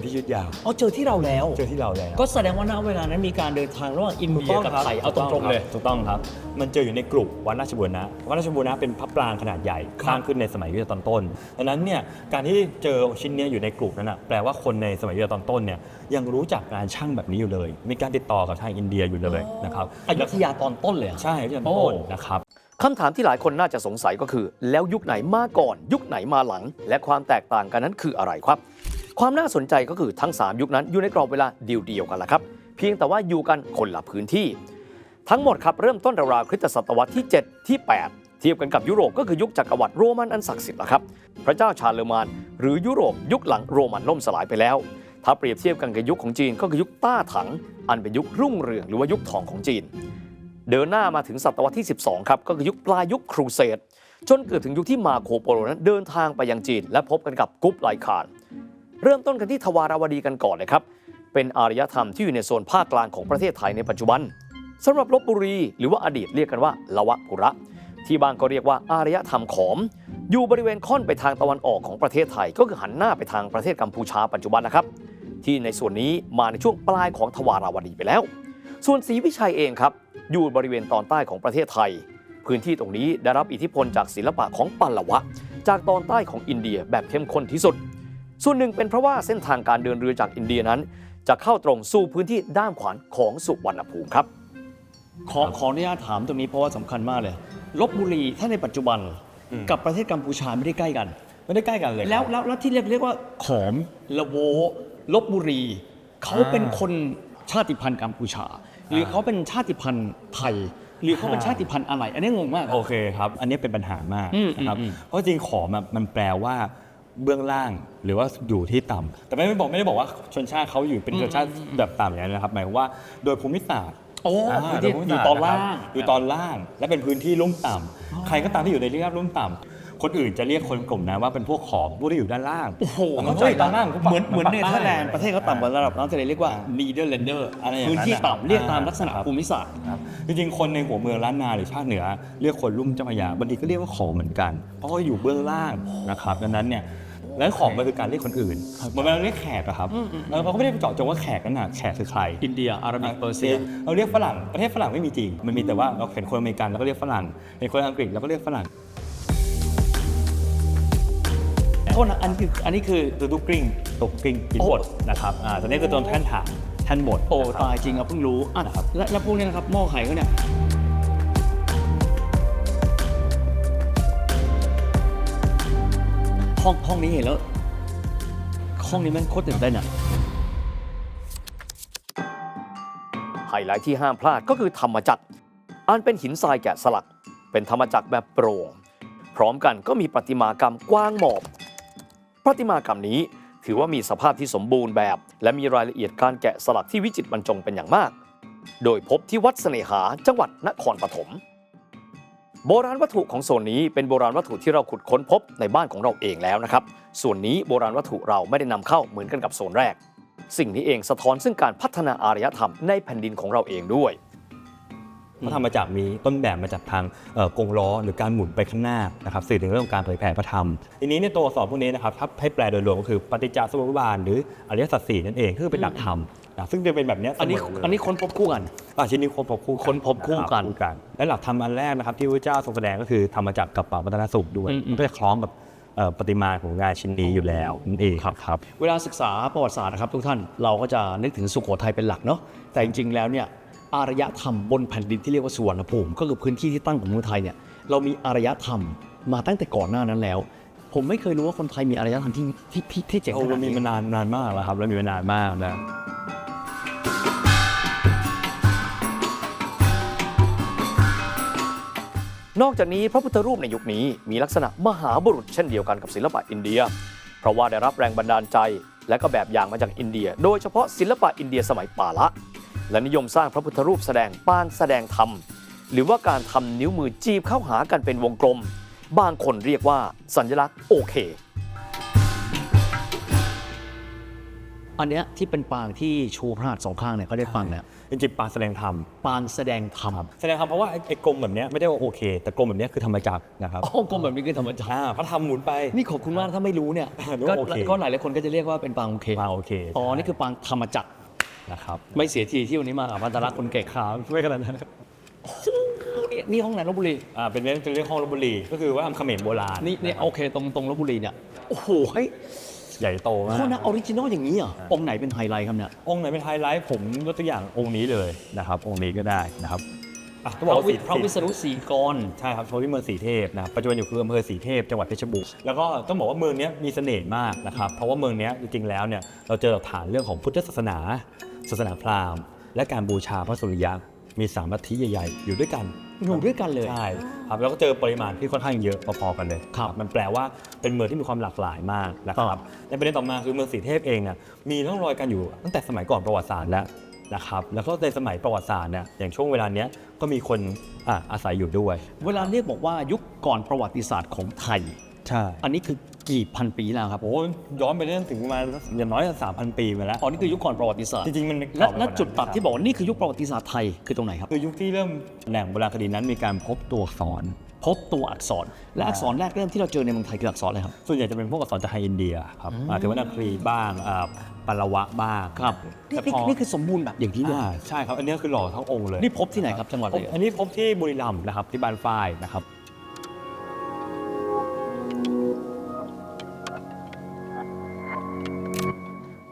ที่อยุธยา อ๋อเจอที่เราแล้ว เจอที่เราแล้ว ก็แสดงว่าณเวลานั้นมีการเดินทางระหว่างอินเดียกับไทยเอาตรงๆเลย ถูกต้องครับมันเจออยู่ในกลุ่มวัดราชบูรณะวัดราชบูรณะเป็นพระปรางขนาดใหญ่สร้างขึ้นในสมัยยุคตอนต้นดังนั้นเนี่ยการที่เจอชิ้นนี้อยู่ในกลุ่มนั้นแปลว่าคนในสมัยยุคตอนต้นเนี่ยยังรู้จักการช่างแบบนี้อยู่เลยมีการติดต่อกับทางอินเดียอยู่เลยนะครับ อยุธยาตอนต้นเลยใช่อยุธยาตอนต้นนะครับคำถามที่หลายคนน่าจะสงสัยก็คือแล้วยุคไหนมาก่อนยุคไหนมาหลังและความแตกต่างกันนั้นคืออะไรครับความน่าสนใจก็คือทั้ง3ยุคนั้นอยู่ในกรอบเวลาเดียวกันแหละครับเพียงแต่ว่าอยู่กันคนละพื้นที่ทั้งหมดครับเริ่มต้นราวๆคริสตศตวรรษที่7ที่8เทียบกันกับยุโรปก็คือยุคจักรวรรดิโรมันอันศักดิ์สิทธิ์ละครับพระเจ้าชาร์เลมานหรือยุโรปยุคหลังโรมันล่มสลายไปแล้วถ้าเปรียบเทียบกันกับยุคของจีนก็คือยุคต้าถังอันเป็นยุครุ่งเรืองหรือว่ายุคทองของจีนเดินหน้ามาถึงศตวรรษที่12ครับก็คือยุคปลายยุคครูเสดจนเกิดถึงยุคที่มาโคโปโลนั้นเดินทางไปยังจีนและพบกันกับกุ๊บไลคานเริ่มต้นกันที่ทวารวดีกันก่อนเลยครับเป็นอารยธรรมที่อยู่ในโซนภาคกลางของประเทศไทยในปัจจุบันสำหรับลพบุรีหรือว่าอดีตเรียกกันว่าละวะปุระที่บางก็เรียกว่าอารยธรรมขอมอยู่บริเวณค่อนไปทางตะวันออกของประเทศไทยก็คือหันหน้าไปทางประเทศกัมพูชาปัจจุบันนะครับที่ในส่วนนี้มาในช่วงปลายของทวารวดีไปแล้วส่วนศรีวิชัยเองครับอยู่บริเวณตอนใต้ของประเทศไทยพื้นที่ตรงนี้ได้รับอิทธิพลจากศิลปะของปัลลวะจากตอนใต้ของอินเดียแบบเข้มข้นที่สุดส่วนหนึ่งเป็นเพราะว่าเส้นทางการเดินเรือจากอินเดียนั้นจะเข้าตรงสู่พื้นที่ด้ามขวานของสุวรรณภูมิครับขออนุญาตถามตรงนี้เพราะว่าสำคัญมากเลยลพบุรีถ้าในปัจจุบันกับประเทศกัมพูชาไม่ได้ใกล้กันเลยแล้วที่เรียกว่าขอมละโวลพบุรีเขาเป็นคนชาติพันธุ์กัมพูชาหรือเขาเป็นชาติพันธุ์ไทยหรือเขาเป็นชาติพันธุ์อะไรอันนี้งงมากโอเคครับอันนี้เป็นปัญหามากนะครับเพราะจริงขอมมันแปลว่า เบื้องล่างหรือว่าอยู่ที่ต่ำแต่ไม่ได้บอกว่าชนชาติเขาอยู่เป็นชนชาติแบบต่ำอย่างนั้นนะครับหมายความว่าโดยภูมิศาสตร์ โอ้ โดยภูมิศาสตร์ อยู่ตอนล่าง ะครับอยู่ตอนล่างและเป็นพื้นที่ลุ่มต่ำใครก็ตามที่อยู่ในที่ราบลุ่มต่ำคนอื่นจะเรียกคนกลุ่มนั้นว่าเป็นพวกขอมผู้ที่อยู่ด้านล่าง โอ้โห เข้าใจด้านล่าง เหมือนเนเธอร์แลนด์ประเทศเขาต่ำกว่าระดับน้ำทะเลเรียกว่านีเดอร์แลนเดอร์ อะไรอย่างนั้น พื้นที่ต่ำเรียกตามลักษณะ ครับ ภูมิศาสตร์ ครับจริงๆคนในหัวเมืองล้านนาหรือชาติเหนือเรียกคนลุ่มเจ้าพระยาบางทีก็เรียกว่าขอมเหมือนกัน เพราะเขาอยู่เบื้องล่างนะครับดังนั้นเนี่ยแล้วขอมมันคือการเรียกคนอื่นเหมือนเวลาเราเรียกแขกอะครับเขาก็ไม่ได้ไปเจาะจงว่าแขกนั้นน่ะแขกคือใคร อินเดียอาหรับิกเปอร์เซีย เราเรียกฝรั่งประเทศฝรั่งไม่มีจริงมันมีแต่ว่าเราเห็นคนอเมริกันเราก็เรียกฝรั่งเห็นคนอังกฤษเราก็เรียกฝรั่ง โทษนะอันนี้คือ ตุ๊กกลิ้งกินบดนะครับตัวนี้คือตัวแท่นฐานแท่นบด โอ้ นะครับ ตายจริงอ่ะเพิ่งรู้อ่ะ นะครับ แล้วพวกนี้นะครับหม้อไข่เขาเนี่ยห้องนี้เห็นแล้วห้องนี้มันโคตรตื่นเต้นอ่ะไฮไลท์ที่ห้ามพลาดก็คือธรรมจักรอันเป็นหินทรายแกะสลักเป็นธรรมจักรแบบโปร่งพร้อมกันก็มีประติมากรรมกว้างหมอบประติมากรรมนี้ถือว่ามีสภาพที่สมบูรณ์แบบและมีรายละเอียดการแกะสลักที่วิจิตรบรรจงเป็นอย่างมากโดยพบที่วัดเสน่หาจังหวัดนครปฐมโบราณวัตถุของโซนนี้เป็นโบราณวัตถุที่เราขุดค้นพบในบ้านของเราเองแล้วนะครับส่วนนี้โบราณวัตถุเราไม่ได้นำเข้าเหมือนกันกับโซนแรกสิ่งนี้เองสะท้อนซึ่งการพัฒนาอารยธรรมในแผ่นดินของเราเองด้วย เขาทำมาจากมีต้นแบบมาจากทางกงล้อหรือการหมุนไปข้างหน้านะครับสื่อถึงเรื่องของการเผยแผ่พระธรรมทีนี้ในตัวอักษรพวกนี้นะครับถ้าให้แปลโดยรวมก็คือปฏิจจสมุปบาทหรืออริยสัจสี่นั่นเองคือเป็นหลักธรรมนะซึ่งจะเป็นแบบเนี้ยเสมเลย อันนี้ค้นพบคู่กัน ชิ้นนี้ค้นพบคู่ ค้นพบคู่กัน และหลักธรรมอันแรกนะครับที่พระเจ้าทรงแสดงก็คือทำมาจากกระเป๋ามัตตนสูปด้วยมันก็จะคล้องกับปฏิมาของงานชิ้นนี้อยู่แล้วนั่นเองครับ เวลาศึกษาประวัติศาสตร์นะครับทุกท่านเราก็จะนึกถึงสุโขทัยเป็นหลักเนาะแต่จริงๆแล้วเนี่ยอารยธรรมบนแผ่นดินที่เรียกว่าสุวรรณภูมิก็คือพื้นที่ที่ตั้งของเมืองไทยเนี่ยเรามีอารยธรรมมาตั้งแต่ก่อนหน้านั้นแล้ว ผมไม่เคยรู้ว่าคนไทยมีอารยธรรมที่เจ๋งข โอ้ นาด มี นี้ มานานมากแล้วครับแล้วมีมานานมากนะ นอกจากนี้พระพุทธรูปในยุคนี้มีลักษณะมหาบุรุษเช่นเดียวกันกับศิลปะอินเดียเพราะว่าได้รับแรงบันดาลใจและก็แบบอย่างมาจากอินเดียโดยเฉพาะศิลปะอินเดียสมัยปาละและนิยมสร้างพระพุทธรูปแสดงปานแสดงธรรมหรือว่าการทำนิ้วมือจีบเข้าหากันเป็นวงกลมบางคนเรียกว่าสัญลักษณ์โอเคอันเนี้ยที่เป็นปางที่ชูพระหัตถ์สองข้างเนี่ยเขาได้ฟังเนี่ย จริงๆปางแสดงธรรม ปางแสดงธรรม แสดงธรรมเพราะว่าไอ้กลมแบบเนี้ยไม่ได้ว่าโอเค แต่กลมแบบเนี้ยคือธรรมจักรนะครับ อ๋อกลมแบบนี้คือธรรมจักร พระธรรมหมุนไป นี่ขอบคุณมากถ้าไม่รู้เนี่ย นึกว่าโอเค ก็หลายคนก็จะเรียกว่าเป็นปางโอเค ปางโอเค อ๋อนี่คือปางธรรมจักร นะครับ ไม่เสียทีที่วันนี้มากับพันธรักษ์คนเก่ง ขาวไม่ขนาดนั้นครับ นี่ห้องไหนลพบุรี เป็นเรื่องห้องลพบุรีก็คือว่าทำเขมรโบราณ นี่โอเคตรงลพบุรีเนี่ยโอ้โหเฮ้ย ใหญ่โตมาก โทษนะออริจินอลอย่างนี้เหรอองค์ไหนเป็นไฮไลท์ครับเนี่ย องค์ไหนเป็นไฮไลท์ผมยกตัวอย่างองค์นี้เลยนะครับองค์นี้ก็ได้นะครับต้อง พ บอก ระ ว่า พระวิษณุสีกร ใช่ครับพระวิมลศรีเทพนะครับปัจจุบันอยู่คืออำเภอศรีเทพจังหวัดเพชรบูรณ์แล้วก็ต้องบอกว่าเมืองนี้มีเสน่ห์มากนะครับเพราะว่าเมืองนี้จริงๆแล้วเนี่ยเราเจอหลักฐานเรื่องของพุทธศาสนาพราหมณ์และการบูชาพระสุริยะมี3ลัทธิใหญ่ๆอยู่ด้วยกัน อยู่ด้วยกันเลย ใช่ครับแล้วก็เจอปริมาณที่ค่อนข้างเยอะพอๆกันเลย ครับ มันแปลว่าเป็นเมืองที่มีความหลากหลายมากนะครับในประเด็นต่อมาคือเมืองศรีเทพเองเนี่ยมีร่องรอยกันอยู่ตั้งแต่สมัยก่อนประวัติศาสตร์แล้วนะครับแล้วก็ในสมัยประวัติศาสตร์เนี่ยอย่างช่วงเวลาเนี้ยก็มีคนอาศัยอยู่ด้วย เวลาเรียกบอกว่ายุคก่อนประวัติศาสตร์ของไทย ใช่ อันนี้คือกี่พันปีแล้วครับ โอ้ย้อนไปเรื่องถึงประมาณอย่างน้อย 3,000 ปีมาแล้ว อ๋อนี่คือยุคก่อนประวัติศาสตร์ จริงๆมัน และจุดตัดที่บอกว่านี่คือยุคประวัติศาสตร์ไทยคือตรงไหนครับ คือยุคที่เริ่มแหล่งโบราณคดีนั้นมีการพบตัวอักษร พบตัวอักษรและอักษรแรกเริ่มที่เราเจอในเมืองไทยคืออักษรอะไรครับ ส่วนใหญ่จะเป็นพวกอักษรจากทางอินเดียครับเทวนาครีบ้างปาละวะบ้าง ครับ แต่พอ นี่คือสมบูรณ์แบบอย่างที่เลย ใช่ครับอันนี้คือหล่อทั้งองค์เลย นี่พบที่ไหนครับจังหวัดอะไร อันนี้พบที่บุรีรัมย์นะครับที่บ้านฝ้ายนะครับ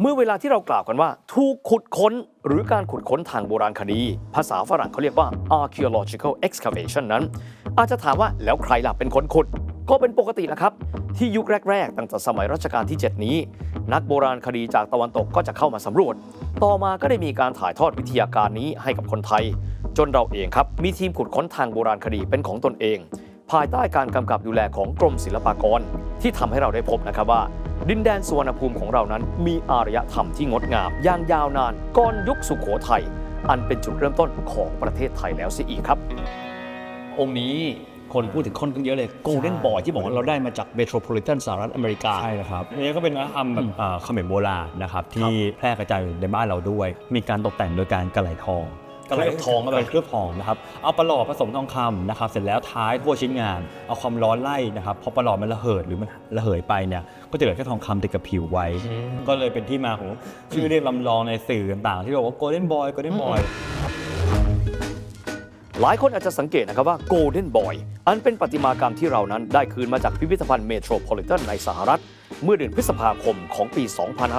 เมื่อเวลาที่เรากล่าวกันว่าถูกขุดค้นหรือการขุดค้นทางโบราณคดีภาษาฝรั่งเขาเรียกว่า archaeological excavation นั้นอาจจะถามว่าแล้วใครล่ะเป็นคนขุดก็เป็นปกตินะครับที่ยุคแรกๆตั้งแต่สมัยรัชกาลที่ 7 นี้นักโบราณคดีจากตะวันตกก็จะเข้ามาสำรวจต่อมาก็ได้มีการถ่ายทอดวิทยาการนี้ให้กับคนไทยจนเราเองครับมีทีมขุดค้นทางโบราณคดีเป็นของตนเอง ภายใต้การกำกับดูแลของกรมศิลปากรที่ทำให้เราได้พบนะครับว่าดินแดนสุวรรณภูมิของเรานั้นมีอารยธรรมที่งดงามอย่างยาวนานก่อนยุคสุโขทัยอันเป็นจุดเริ่มต้นของประเทศไทยแล้วเสียอีกครับองค์นี้คนพูดถึงค่อนข้างเยอะเลย Golden Boy ที่บอกว่าเราได้มาจาก Metropolitan สหรัฐอเมริกา ใช่นะครับนี่ก็เป็นวัฒนธรรมแบบเขมรโบราณนะครับที่แพร่กระจายอยู่ในบ้านเราด้วย มีการตกแต่งโดยการกระไหลทองเคลือบทองนะครับเอาประหลอดผสมทองคำนะครับเสร็จแล้วท้ายทั่วชิ้นงานเอาความร้อนไล่นะครับพอประหลอดมันระเหิดหรือมันระเหยไปเนี่ยก็จะเหลือแค่ทองคำติดกับผิวไว้ ก็เลยเป็นที่มาของชื่อเรียกลำลองในสื่อต่างๆที่บอกว่า Golden Boy Golden Boy หลายคนอาจจะสังเกตนะครับว่า Golden Boy อันเป็นประติมากรรมที่เรานั้นได้คืนมาจากพิพิธภัณฑ์ Metropolitan ในสหรัฐเมื่อเดือนพฤษภาคมของปี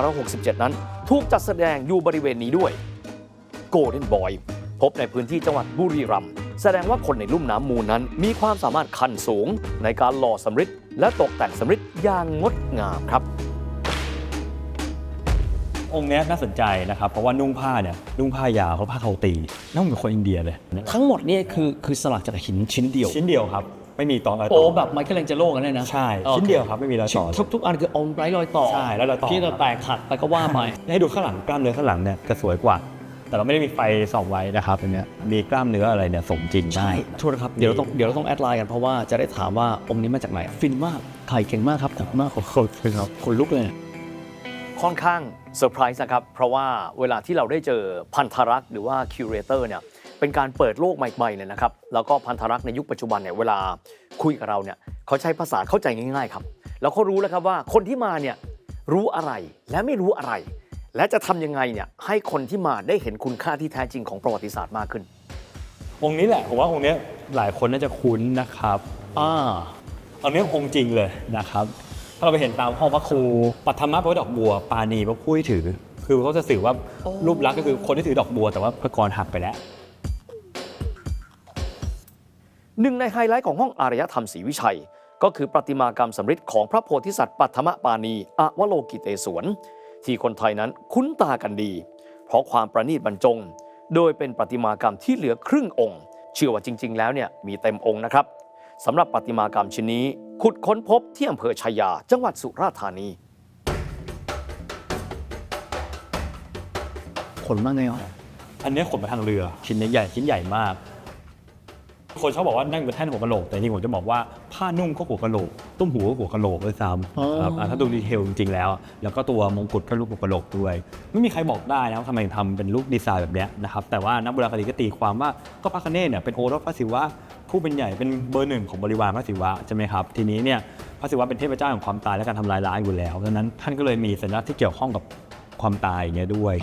2567 นั้นถูกจัดแสดงอยู่บริเวณนี้ด้วย Golden Boy พบในพื้นที่จังหวัดบุรีรัมย์แสดงว่าคนในลุ่มน้ำมูลนั้นมีความสามารถขั้นสูงในการหล่อสำริดและตกแต่งสำริดอย่างงดงามครับ องค์นี้น่าสนใจนะครับเพราะว่านุ่งผ้ายาวเขาผ้าเทาตีน่าเหมือนคนอินเดียเลย ทั้งหมดนี่คือสลักจากหินชิ้นเดียว ชิ้นเดียวครับไม่มีต่ออะไรต่ โอ้แบบไมเคิลแองเจโลกันเลยนะ ใช่ชิ้นเดียวครับไม่มีรอยต่อ ทุกอันคือองค์ไร้รอยต่อ ใช่แล้วรอยต่อ ที่เราแตกขัดไปก็ว่าไป ให้ดูข้างหลังกล้ามเนื้อข้างหลังเนี่ยจะสวยกว่า แต่เราไม่ได้มีไฟส่องไว้นะครับอันเนี้ยมีกล้ามเนื้ออะไรเนี่ยสมจริง ใช่โทษนะครับเดี๋ยวเราต้องแอดไลน์กันเพราะว่าจะได้ถามว่าองค์นี้มาจากไหนฟินมากไข่เก่งมากครับขอบคุณมากขอบคุณครับคนลุกเลยค่อนข้างเซอร์ไพรส์นะครับเพราะว่าเวลาที่เราได้เจอพันธรักษ์หรือว่าคิวเรเตอร์เนี่ยเป็นการเปิดโลกใหม่ๆเลยนะครับแล้วก็พันธรักษ์ในยุคปัจจุบันเนี่ยเวลาคุยกับเราเนี่ยเขาใช้ภาษาเข้าใจง่ายๆครับแล้วเขารู้แล้วครับว่าคนที่มาเนี่ยรู้อะไรและไม่รู้อะไรและจะทำยังไงเนี่ยให้คนที่มาได้เห็นคุณค่าที่แท้จริงของประวัติศาสตร์มากขึ้น องค์นี้แหละผมว่าองค์นี้หลายคนน่าจะคุ้นนะครับองค์นี้องค์จริงเลยนะครับถ้าเราไปเห็นตามห้องพระครูปัทมะแปลว่าดอกบัวปาณีแปลว่าผู้ที่ถือคือเขาจะสื่อว่ารูปลักษณ์ก็คือคนที่ถือดอกบัวแต่ว่าพระกรหักไปแล้วหนึ่งในไฮไลท์ของห้องอารยธรรมศรีวิชัยก็คือประติมากรรมสำริดของพระโพธิสัตว์ปัทมปานีอวโลกิเตศวรที่คนไทยนั้นคุ้นตากันดีเพราะความประณีตบรรจงโดยเป็นประติมากรรมที่เหลือครึ่งองค์เชื่อว่าจริงๆแล้วเนี่ยมีเต็มองค์นะครับสำหรับประติมากรรมชิ้นนี้ขุดค้นพบที่อำเภอชัยยาจังหวัดสุราษฎร์ธานีขนมากเลยเหรอ อันนี้ขนมาทางเรือชิ้นใหญ่มากคนชอบบอกว่านั่งบนแท่นหัวกะโหลกแต่จริงผมจะบอกว่าผ้านุ่งก็หัวกะโหลกตุ้มหูก็หัวกะโหลกด้วยซ้ำครับถ้าดูดีเทลจริงๆแล้วแล้วก็ตัวมงกุฎก็รูปหัวกะโหลกด้วยไม่มีใครบอกได้นะว่าทำไมทำเป็นรูปดีไซน์แบบนี้นะครับแต่ว่านักโบราณคดีก็ตีความว่าก็พระคเนศเนี่ยเป็นโอรสพระศิวะผู้เป็นใหญ่เป็นเบอร์หนึ่งของบริวารพระศิวะใช่ไหมครับทีนี้เนี่ยพระศิวะเป็นเทพเจ้าแห่งความตายและการทำลายล้างอยู่แล้วดังนั้นท่านก็เลยมีสัญลักษณ์ที่เกี่ยวข้องกับความตายอย่างเงี้ยด้วย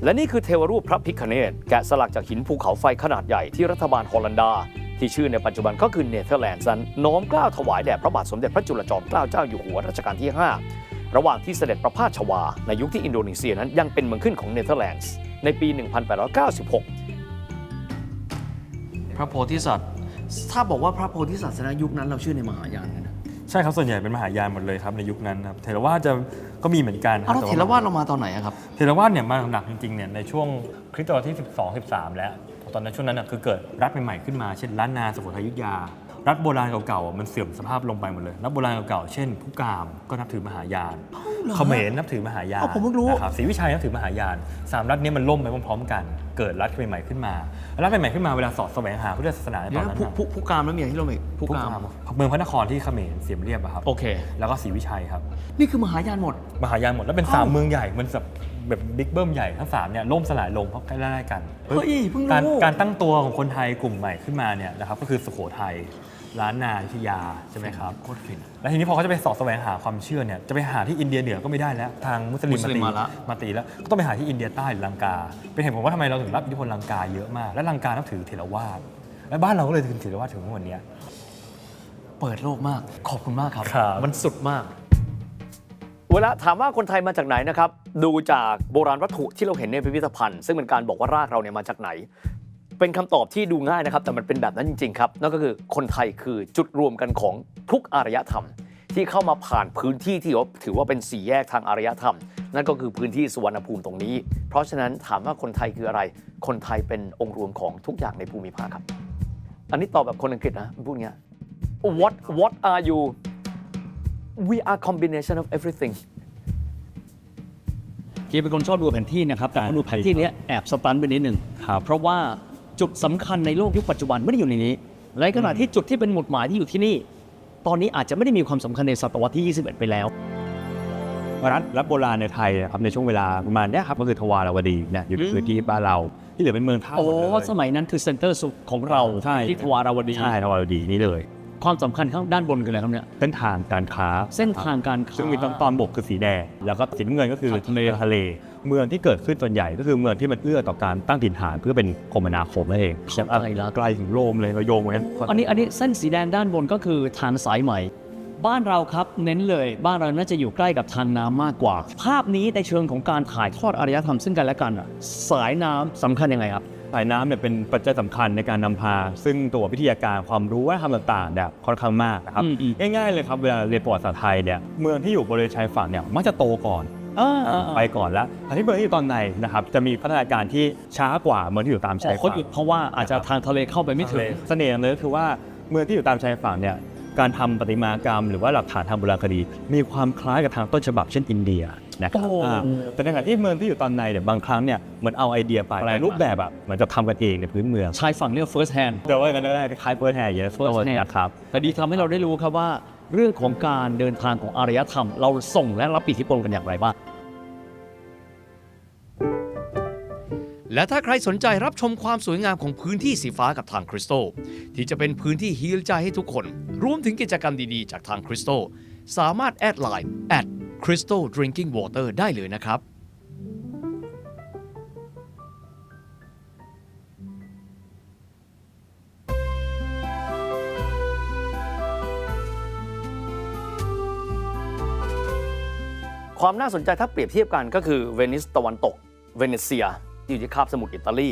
และนี่คือเทวรูปพระพิฆเนศแกะสลักจากหินภูเขาไฟขนาดใหญ่ที่รัฐบาลฮอลันดาที่ชื่อในปัจจุบันก็คือเนเธอร์แลนด์นั้นน้อมเกล้าถวายแด่พระบาทสมเด็จพระจุลจอมเกล้าเจ้าอยู่หัวรัชกาลที่ 5ระหว่างที่เสด็จประพาสชวาในยุคที่อินโดนีเซียนั้นยังเป็นเมืองขึ้นของเนเธอร์แลนด์ในปี 1896 พระโพธิสัตว์ถ้าบอกว่าพระโพธิสัตว์ในยุคนั้นเราชื่อในมหายานนะใช่ครับส่วนใหญ่เป็นมหายานหมดเลยครับในยุคนั้นครับเถรวาทก็มีเหมือนกันแล้วเถรวาทเรามาตอนไหนครับเถรวาทเนี่ยมาหนักจริงๆเนี่ยในช่วงคริสตศตวรรษที่ 12-13 แล้วตอนนั้นช่วงนั้นคือเกิดรัฐใหม่ๆขึ้นมาเช่นล้านนาสุโขทัยอยุธยารัฐโบราณเก่าๆมันเสื่อมสภาพลงไปหมดเลยรัฐโบราณเก่าๆเช่นพุกามก็นับถือมหายานเขมรนับถือมหายานผมเพิ่งรู้นะครับศรีวิชัยนับถือมหายาน3รัฐนี้มันล่มไปพร้อมๆกันเกิดรัฐใหม่ๆขึ้นมารัฐใหม่ๆขึ้นมาเวลาสอดแสวงหาพุทธศาสนาตอนนั้นพุกามแล้วมีอะไรที่เราไม่พุกามเมืองพระนครที่เขมรเสียมเรียบครับโอเคแล้วก็ศรีวิชัยครับนี่คือมหายานหมดแล้วเป็น3เมืองใหญ่มันแบบบิ๊กเบิ้มใหญ่ทั้ง3เนี่ยล่มสลายลงเพราะใกล้ๆกันการตั้งตัวของคนไทยกลุ่มใหม่ขึ้นมาเนี่ยนะครับก็คือสุโขทัยล้านนาอยุธยาใช่ไหมครับโคตรฟินแล้วทีนี้พอเขาจะไปสอดแสวงหาความเชื่อเนี่ยจะไปหาที่อินเดียเหนือก็ไม่ได้แล้วทางมุสลิมมาตีแล้วก็ต้องไปหาที่อินเดียใต้หรือลังกาเป็นเหตุผลว่าทำไมเราถึงรับอิทธิพลลังกาเยอะมากและลังกานับถือเถรวาทและบ้านเราก็เลยถือเถรวาทถึงวันนี้เปิดโลกมากขอบคุณมากครับมันสุดมากเวลาถามว่าคนไทยมาจากไหนนะครับดูจากโบราณวัตถุที่เราเห็นในพิพิธภัณฑ์ซึ่งเป็นการบอกว่ารากเราเนี่ยมาจากไหนเป็นคำตอบที่ดูง่ายนะครับแต่มันเป็นแบบนั้นจริงๆครับนั่นก็คือคนไทยคือจุดรวมกันของทุกอารยธรรมที่เข้ามาผ่านพื้นที่ที่ถือว่าเป็น4แยกทางอารยธรรมนั่นก็คือพื้นที่สุวรรณภูมิตรงนี้เพราะฉะนั้นถามว่าคนไทยคืออะไรคนไทยเป็นองค์รวมของทุกอย่างในภูมิภาคครับ อันนี้ตอบแบบคนอังกฤษนะพูดอย่างเงี้ย What are you We are combination of everything เกียร์เป็นคนชอบดูแผนที่นะครับแต่พอดูแผนที่นี้แอบสตันไปนิดหนึ่งเพราะว่าจุดสำคัญในโลกยุคปัจจุบันไม่ได้อยู่ในนี้ในขณะที่จุดที่เป็นหมุดหมายที่อยู่ที่นี่ตอนนี้อาจจะไม่ได้มีความสำคัญในศตวรรษที่ 21 ไปแล้ว รัฐโบราณในไทยนะครับในช่วงเวลาประมาณนี้ครับก็คือทวารวดีเนี่ยอยู่พื้นที่บ้านเราที่เหลือเป็นเมืองท่า โอ้สมัยนั้นคือเซ็นเตอร์สุดของเรา ใช่ ที่ทวารวดี ใช่ทวารวดีนี่เลย ความสำคัญข้างด้านบนคืออะไรครับเนี่ย เส้นทางการค้า เส้นทางการค้า ซึ่งมีตอนบกคือสีแดงแล้วก็สีน้ำเงินก็คือทะเลเมืองที่เกิดขึ้นส่วนใหญ่ก็คือเมืองที่มันเอื้อต่อการตั้งถิ่นฐานเพื่อเป็นคมนาคมนั่นเอง อะไรล่ะ ไกลถึงโรมเลยเราโยงไว้ อันนี้เส้นสีแดงด้านบนก็คือทางสายไหมบ้านเราครับเน้นเลยบ้านเราน่าจะอยู่ใกล้กับทางน้ำมากกว่า ภาพนี้ในเชิงของการถ่ายทอดอารยธรรมซึ่งกันและกันสายน้ำสำคัญยังไงครับสายน้ำเนี่ยเป็นปัจจัยสำคัญในการนำพาซึ่งตัววิทยาการความรู้วัฒนธรรมต่างๆเนี่ยค่อนข้างมากนะครับง่ายๆเลยครับเวลาเรียนประวัติศาสตร์ไทยเนี่ยเมืองที่อยู่บริเวณชายฝั่งเนี่ยมักจะโตก่อนไปก่อนแล้วที่เมืองที่อยู่ตอนในนะครับจะมีพัฒนาการที่ช้ากว่าเมืองที่อยู่ตามชายฝั่งเพราะว่าอาจจะทางทะเลเข้าไปไม่ถึงเสน่ห์เลยก็คือว่าเมืองที่อยู่ตามชายฝั่งเนี่ยการทำประติมากรรมหรือว่าหลักฐานทางโบราณคดีมีความคล้ายกับทางต้นฉบับเช่นอินเดียนะครับแต่ในขณะที่เมืองที่อยู่ตอนในเนี่ยบางครั้งเนี่ยเหมือนเอาไอเดียไปแต่รูปแบบแบบเหมือนจะทำกันเองในพื้นเมืองชายฝั่งเรียก first hand แต่ว่ากันได้คล้าย first hand เยอะ first hand ครับแต่ดีทำให้เราได้รู้ครับว่าเรื่องของการเดินทางของอารยธรรมเราส่งและรับอิทธิพลกันอย่างไรบ้างและถ้าใครสนใจรับชมความสวยงามของพื้นที่สีฟ้ากับทางคริสตัลที่จะเป็นพื้นที่ฮีลใจให้ทุกคนรวมถึงกิจกรรมดีๆจากทางคริสตัลสามารถแอดไลน์ @Crystal Drinking Water ได้เลยนะครับความน่าสนใจถ้าเปรียบเทียบกันก็คือเวนิสตะวันตกเวเนเซียอยู่ที่คาบสมุทรอิตาลี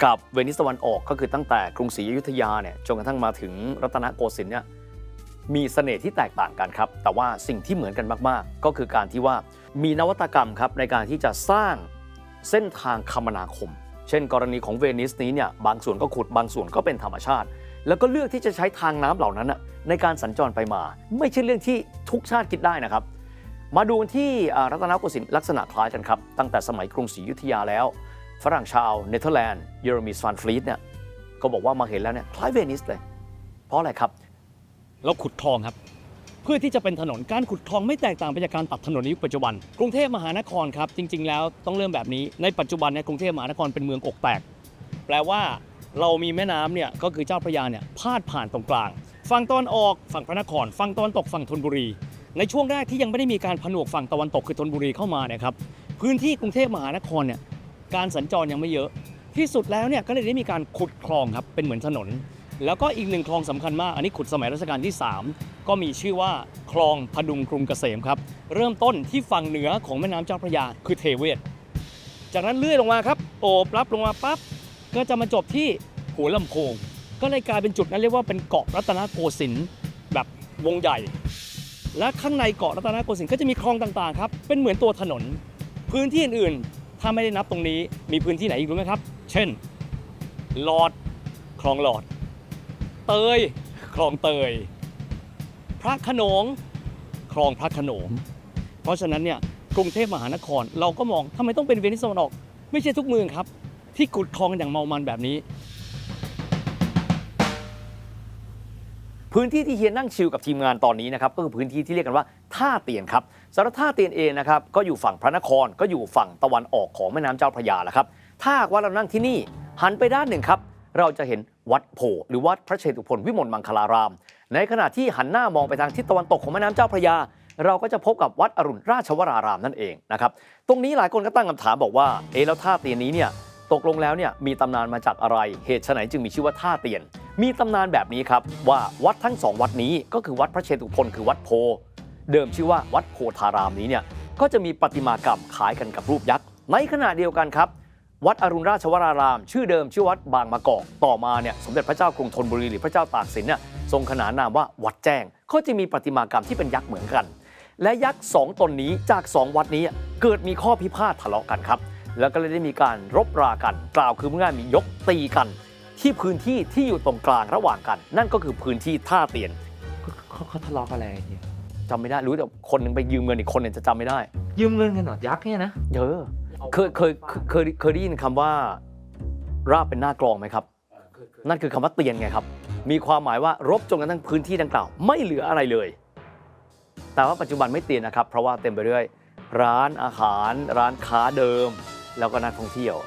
กับเวนิสตะวันออกก็คือตั้งแต่กรุงศรีอยุธยาเนี่ยจนกระทั่งมาถึงรัตนโกสินทร์เนี่ยมีเสน่ห์ที่แตกต่างกันครับแต่ว่าสิ่งที่เหมือนกันมากๆก็คือการที่ว่ามีนวัตกรรมครับในการที่จะสร้างเส้นทางคมนาคมเช่นกรณีของเวนิสนี้เนี่ยบางส่วนก็ขุดบางส่วนก็เป็นธรรมชาติแล้วก็เลือกที่จะใช้ทางน้ำเหล่านั้นในการสัญจรไปมาไม่ใช่เรื่องที่ทุกชาติคิดได้นะครับมาดูที่รัตนโกสินทร์ลักษณะคล้ายกันครับตั้งแต่สมัยกรุงศรีอยุธยาแล้วฝรั่งชาวเนเธอร์แลนด์เยเรมีสฟานฟลีตเนี่ยก็บอกว่ามาเห็นแล้วเนี่ยคล้ายเวนิสเลยเพราะอะไรครับเราขุดคลองครับเพื่อที่จะเป็นถนนการขุดคลองไม่แตกต่างไปจากการตัดถนนในยุคปัจจุบันกรุงเทพมหานครครับจริงๆแล้วต้องเริ่มแบบนี้ในปัจจุบันเนี่ยกรุงเทพมหานครเป็นเมืองอกแตกแปลว่าเรามีแม่น้ำเนี่ยก็คือเจ้าพระยาเนี่ยพาดผ่านตรงกลางฝั่งตะวันออกฝั่งพระนครฝั่งตะวันตกฝั่งธนบุรีในช่วงแรกที่ยังไม่ได้มีการผนวกฝั่งตะวันตกคือธนบุรีเข้ามาเนี่ยครับพื้นที่กรุงเทพมหานครเนี่ยการสัญจรยังไม่เยอะที่สุดแล้วเนี่ยก็เลยได้มีการขุดคลองครับเป็นเหมือนถนนแล้วก็อีกหนึ่งคลองสำคัญมากอันนี้ขุดสมัยรัชกาลที่3ก็มีชื่อว่าคลองพดุงกรุงเกษมครับเริ่มต้นที่ฝั่งเหนือของแม่น้ำเจ้าพระยาคือเทเวศจากนั้นเลื่อยลงมาครับโอบรับลงมาปั๊บก็จะมาจบที่หัวลำโพงก็เลยกลายเป็นจุดนั้นเรียกว่าเป็นเกาะรัตนโกสินทร์แบบวงใหญ่และข้างในเกาะรัตนโกสินทร์ก็จะมีคลองต่างๆครับเป็นเหมือนตัวถนนพื้นที่อื่นๆถ้าไม่ได้นับตรงนี้มีพื้นที่ไหนอีกรู้ไหมครับเช่นหลอดคลองหลอดเตยคลองเตยพระโขนงคลองพระโขนงเพราะฉะนั้นเนี่ยกรุงเทพมหานครเราก็มองทำไมต้องเป็นเวนิสตะวันออกไม่ใช่ทุกเมืองครับที่ขุดคลองกันอย่างเมามันแบบนี้พื้นที่ที่เฮียนั่งชิลกับทีมงานตอนนี้นะครับก็คือพื้นที่ที่เรียกกันว่าท่าเตียนครับสำหรับท่าเตียนเองนะครับก็อยู่ฝั่งพระนครก็อยู่ฝั่งตะวันออกของแม่น้ำเจ้าพระยาแหละครับถ้าว่าเรานั่งที่นี่หันไปด้านหนึ่งครับเราจะเห็นวัดโพหรือวัดพระเชตุพนวิมลมังคลารามในขณะที่หันหน้ามองไปทางทิศตะวันตกของแม่น้ำเจ้าพระยาเราก็จะพบกับวัดอรุณราชวรารามนั่นเองนะครับตรงนี้หลายคนก็ตั้งคำถามบอกว่าแล้วท่าเตียนนี้เนี่ยตกลงแล้วเนี่ยมีตำนานมาจากอะไรเหตุไฉนจึงมีชื่อว่าท่าเตียนมีตำนานแบบนี้ครับว่าวัดทั้งสองวัดนี้ก็คือวัดพระเชตุพนคือวัดโพเดิมชื่อว่าวัดโพธารามนี้เนี่ยก็จะมีประติมากรรมคล้ายกันกับรูปยักษ์ในขณะเดียวกันครับวัดอรุณราชวรารามชื่อเดิมชื่อวัดบางมะกอกต่อมาเนี่ยสมเด็จพระเจ้ากรุงธนบุรีหรือพระเจ้าตากสินเนี่ยทรงขนานนามว่าวัดแจ้งก็จะมีประติมากรรมที่เป็นยักษ์เหมือนกันและยักษ์2ตนนี้จาก2วัดนี้เกิดมีข้อพิพาททะเลาะกันครับแล้วก็เลยได้มีการรบรากันกล่าวคือง่ายมียกตีกัน ที่พื้นที่ที่อยู่ตรงกลางระหว่างกัน นั่นก็คือพื้นที่ท่าเตียน เขาทะเลาะกันอะไรเฮีย จำไม่ได้รู้แต่คนหนึงไปยืมเงินอีกคนหนึงจะจำไม่ได้ ยืมเงินกันเหรอยักษ์เนี่ยนะ เคยได้ยินคำว่าราบเป็นหน้ากลองไหมครับ นั่นคือคำว่าเตียนไงครับ มีความหมายว่ารบจนกระทั่งพื้นที่ดังกล่าวไม่เหลืออะไรเลย แต่ว่าปัจจุบันไม่เตียนนะครับ เพราะว่าเต็มไปด้วยร้านอาหารร้านค้าเดิม แล้วก็นักท่องเที่ยว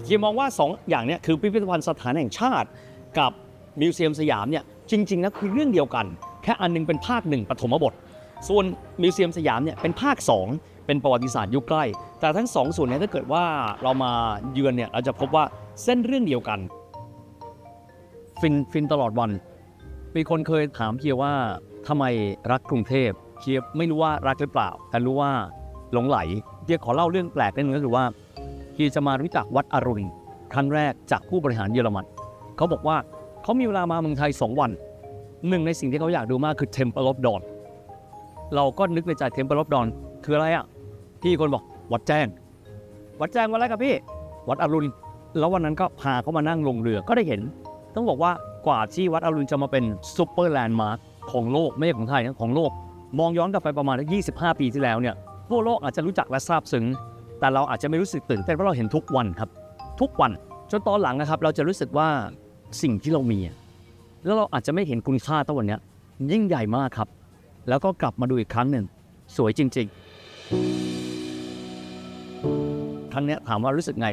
เฮียมองว่า2อย่างเนี่ยคือพิพิธภัณฑ์สถานแห่งชาติกับมิวเซียมสยามเนี่ยจริงๆนะคือเรื่องเดียวกันแค่อันนึงเป็นภาค1ปฐมบทส่วนมิวเซียมสยามเนี่ยเป็นภาค2เป็นประวัติศาสตร์ยุคใกล้แต่ทั้ง2ส่วนเนี่ยถ้าเกิดว่าเรามาเยือนเนี่ยเราจะพบว่าเส้นเรื่องเดียวกันฟินตลอดวันมีคนเคยถามเฮียว่าทำไมรักกรุงเทพเฮียไม่รู้ว่ารักหรือเปล่าแต่รู้ว่าหลงไหลเฮียขอเล่าเรื่องแปลกนิดนึงก็คือว่าเฮียจะมารู้จักวัดอรุณครั้งแรกจากผู้บริหารเยอรมันเขาบอกว่าเขามีเวลามาเมืองไทย2 วันหนึ่งในสิ่งที่เขาอยากดูมากคือ Temple of Dawn เราก็นึกในใจ Temple of Dawn คืออะไรอ่ะพี่คนบอกวัดแจ้งวัดอะไรครับพี่วัดอรุณแล้ววันนั้นก็พาเขามานั่งลงเรือก็ได้เห็นต้องบอกว่ากว่าที่วัดอรุณจะมาเป็นซูเปอร์แลนด์มาร์คของโลกไม่ใช่ของไทยนะของโลกมองย้อนกลับไปประมาณ25 ปีที่แล้วเนี่ยทั่วโลกอาจจะรู้จักและซาบซึ้งแต่เราอาจจะไม่รู้สึกตื่นเต้นเพราะเราเห็นทุกวันครับทุกวันจนตอนหลังนะครับเราจะรู้สึกว่าสิ่งที่เรามีแล้วเราอาจจะไม่เห็นคุณค่าตอนวันนี้ยิ่งใหญ่มากครับแล้วก็กลับมาดูอีกครั้งหนึ่งสวยจริงๆครั้งนี้ถามว่ารู้สึกไง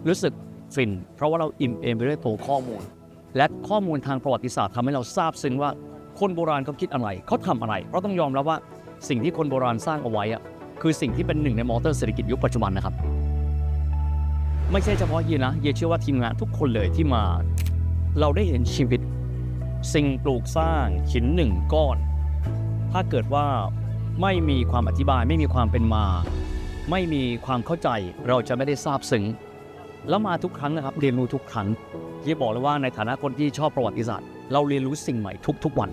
รู้สึกฟินเพราะว่าเราอิ่มเอมไปด้วยตัวข้อมูลและข้อมูลทางประวัติศาสตร์ทำให้เราทราบซึ้งว่าคนโบราณเขาคิดอะไรเขาทำอะไรเพราะต้องยอมรับว่าสิ่งที่คนโบราณสร้างเอาไว้คือสิ่งที่เป็นหนึ่งในมอเตอร์เศรษฐกิจยุคปัจจุบันนะครับไม่ใช่เฉพาะเฮียนะเฮียเชื่อว่าทีมงานทุกคนเลยที่มาเราได้เห็นชีวิตสิ่งปลูกสร้างหิน1 ก้อนถ้าเกิดว่าไม่มีความอธิบายไม่มีความเป็นมาไม่มีความเข้าใจเราจะไม่ได้ทราบซึ้งแล้วมาทุกครั้งนะครับเรียนรู้ทุกครั้งเฮียบอกเลยว่าในฐานะคนที่ชอบประวัติศาสตร์เราเรียนรู้สิ่งใหม่ทุกวัน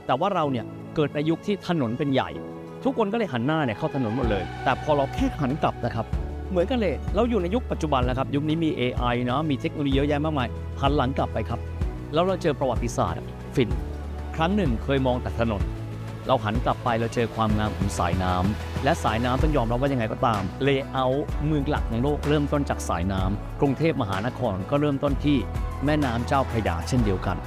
แต่ว่าเราเนี่ยเกิดในยุคที่ถนนเป็นใหญ่ทุกคนก็เลยหันหน้าเนี่ยเข้าถนนหมดเลยแต่พอเราแค่หันกลับนะครับเหมือนกันเลยเราอยู่ในยุคปัจจุบันแล้วครับยุคนี้มี AI เนาะมีเทคโนโลยีเยอะแยะมากมายหันหลังกลับไปครับแล้วเราเจอประวัติศาสตร์ฟินครั้งหนึ่งเคยมองแต่ถนนเราหันกลับไปเราเจอความงามของสายน้ำและสายน้ำต้องยอมรับว่ายังไงก็ตามเลเยอร์เมืองหลักของโลกเริ่มต้นจากสายน้ำกรุงเทพมหานครก็เริ่มต้นที่แม่น้ำเจ้าพระยาเช่นเดียวกัน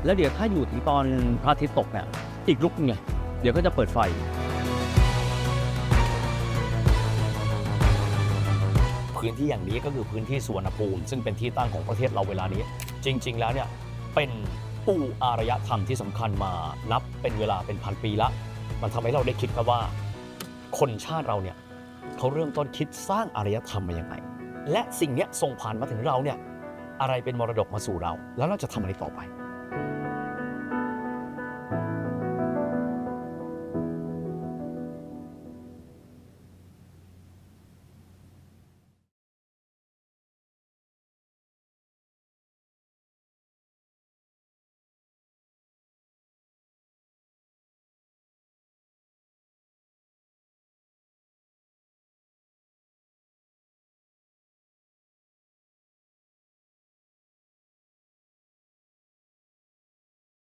แล้วเดี๋ยวถ้าอยู่ถึงตอนพระอาทิตย์ตกเนี่ยอีกลุกนึงไงเดี๋ยวก็จะเปิดไฟพื้นที่อย่างนี้ก็คือพื้นที่สุวรรณภูมิซึ่งเป็นที่ตั้งของประเทศเราเวลานี้จริงๆแล้วเนี่ยเป็นปูอารยธรรมที่สำคัญมานับเป็นเวลาเป็นพันปีละมันทำให้เราได้คิดครับว่าคนชาติเราเนี่ยเขาเริ่มต้นคิดสร้างอารยธรรมมายังไงและสิ่งนี้ส่งผ่านมาถึงเราเนี่ยอะไรเป็นมรดกมาสู่เราแล้วเราจะทำอะไรต่อไป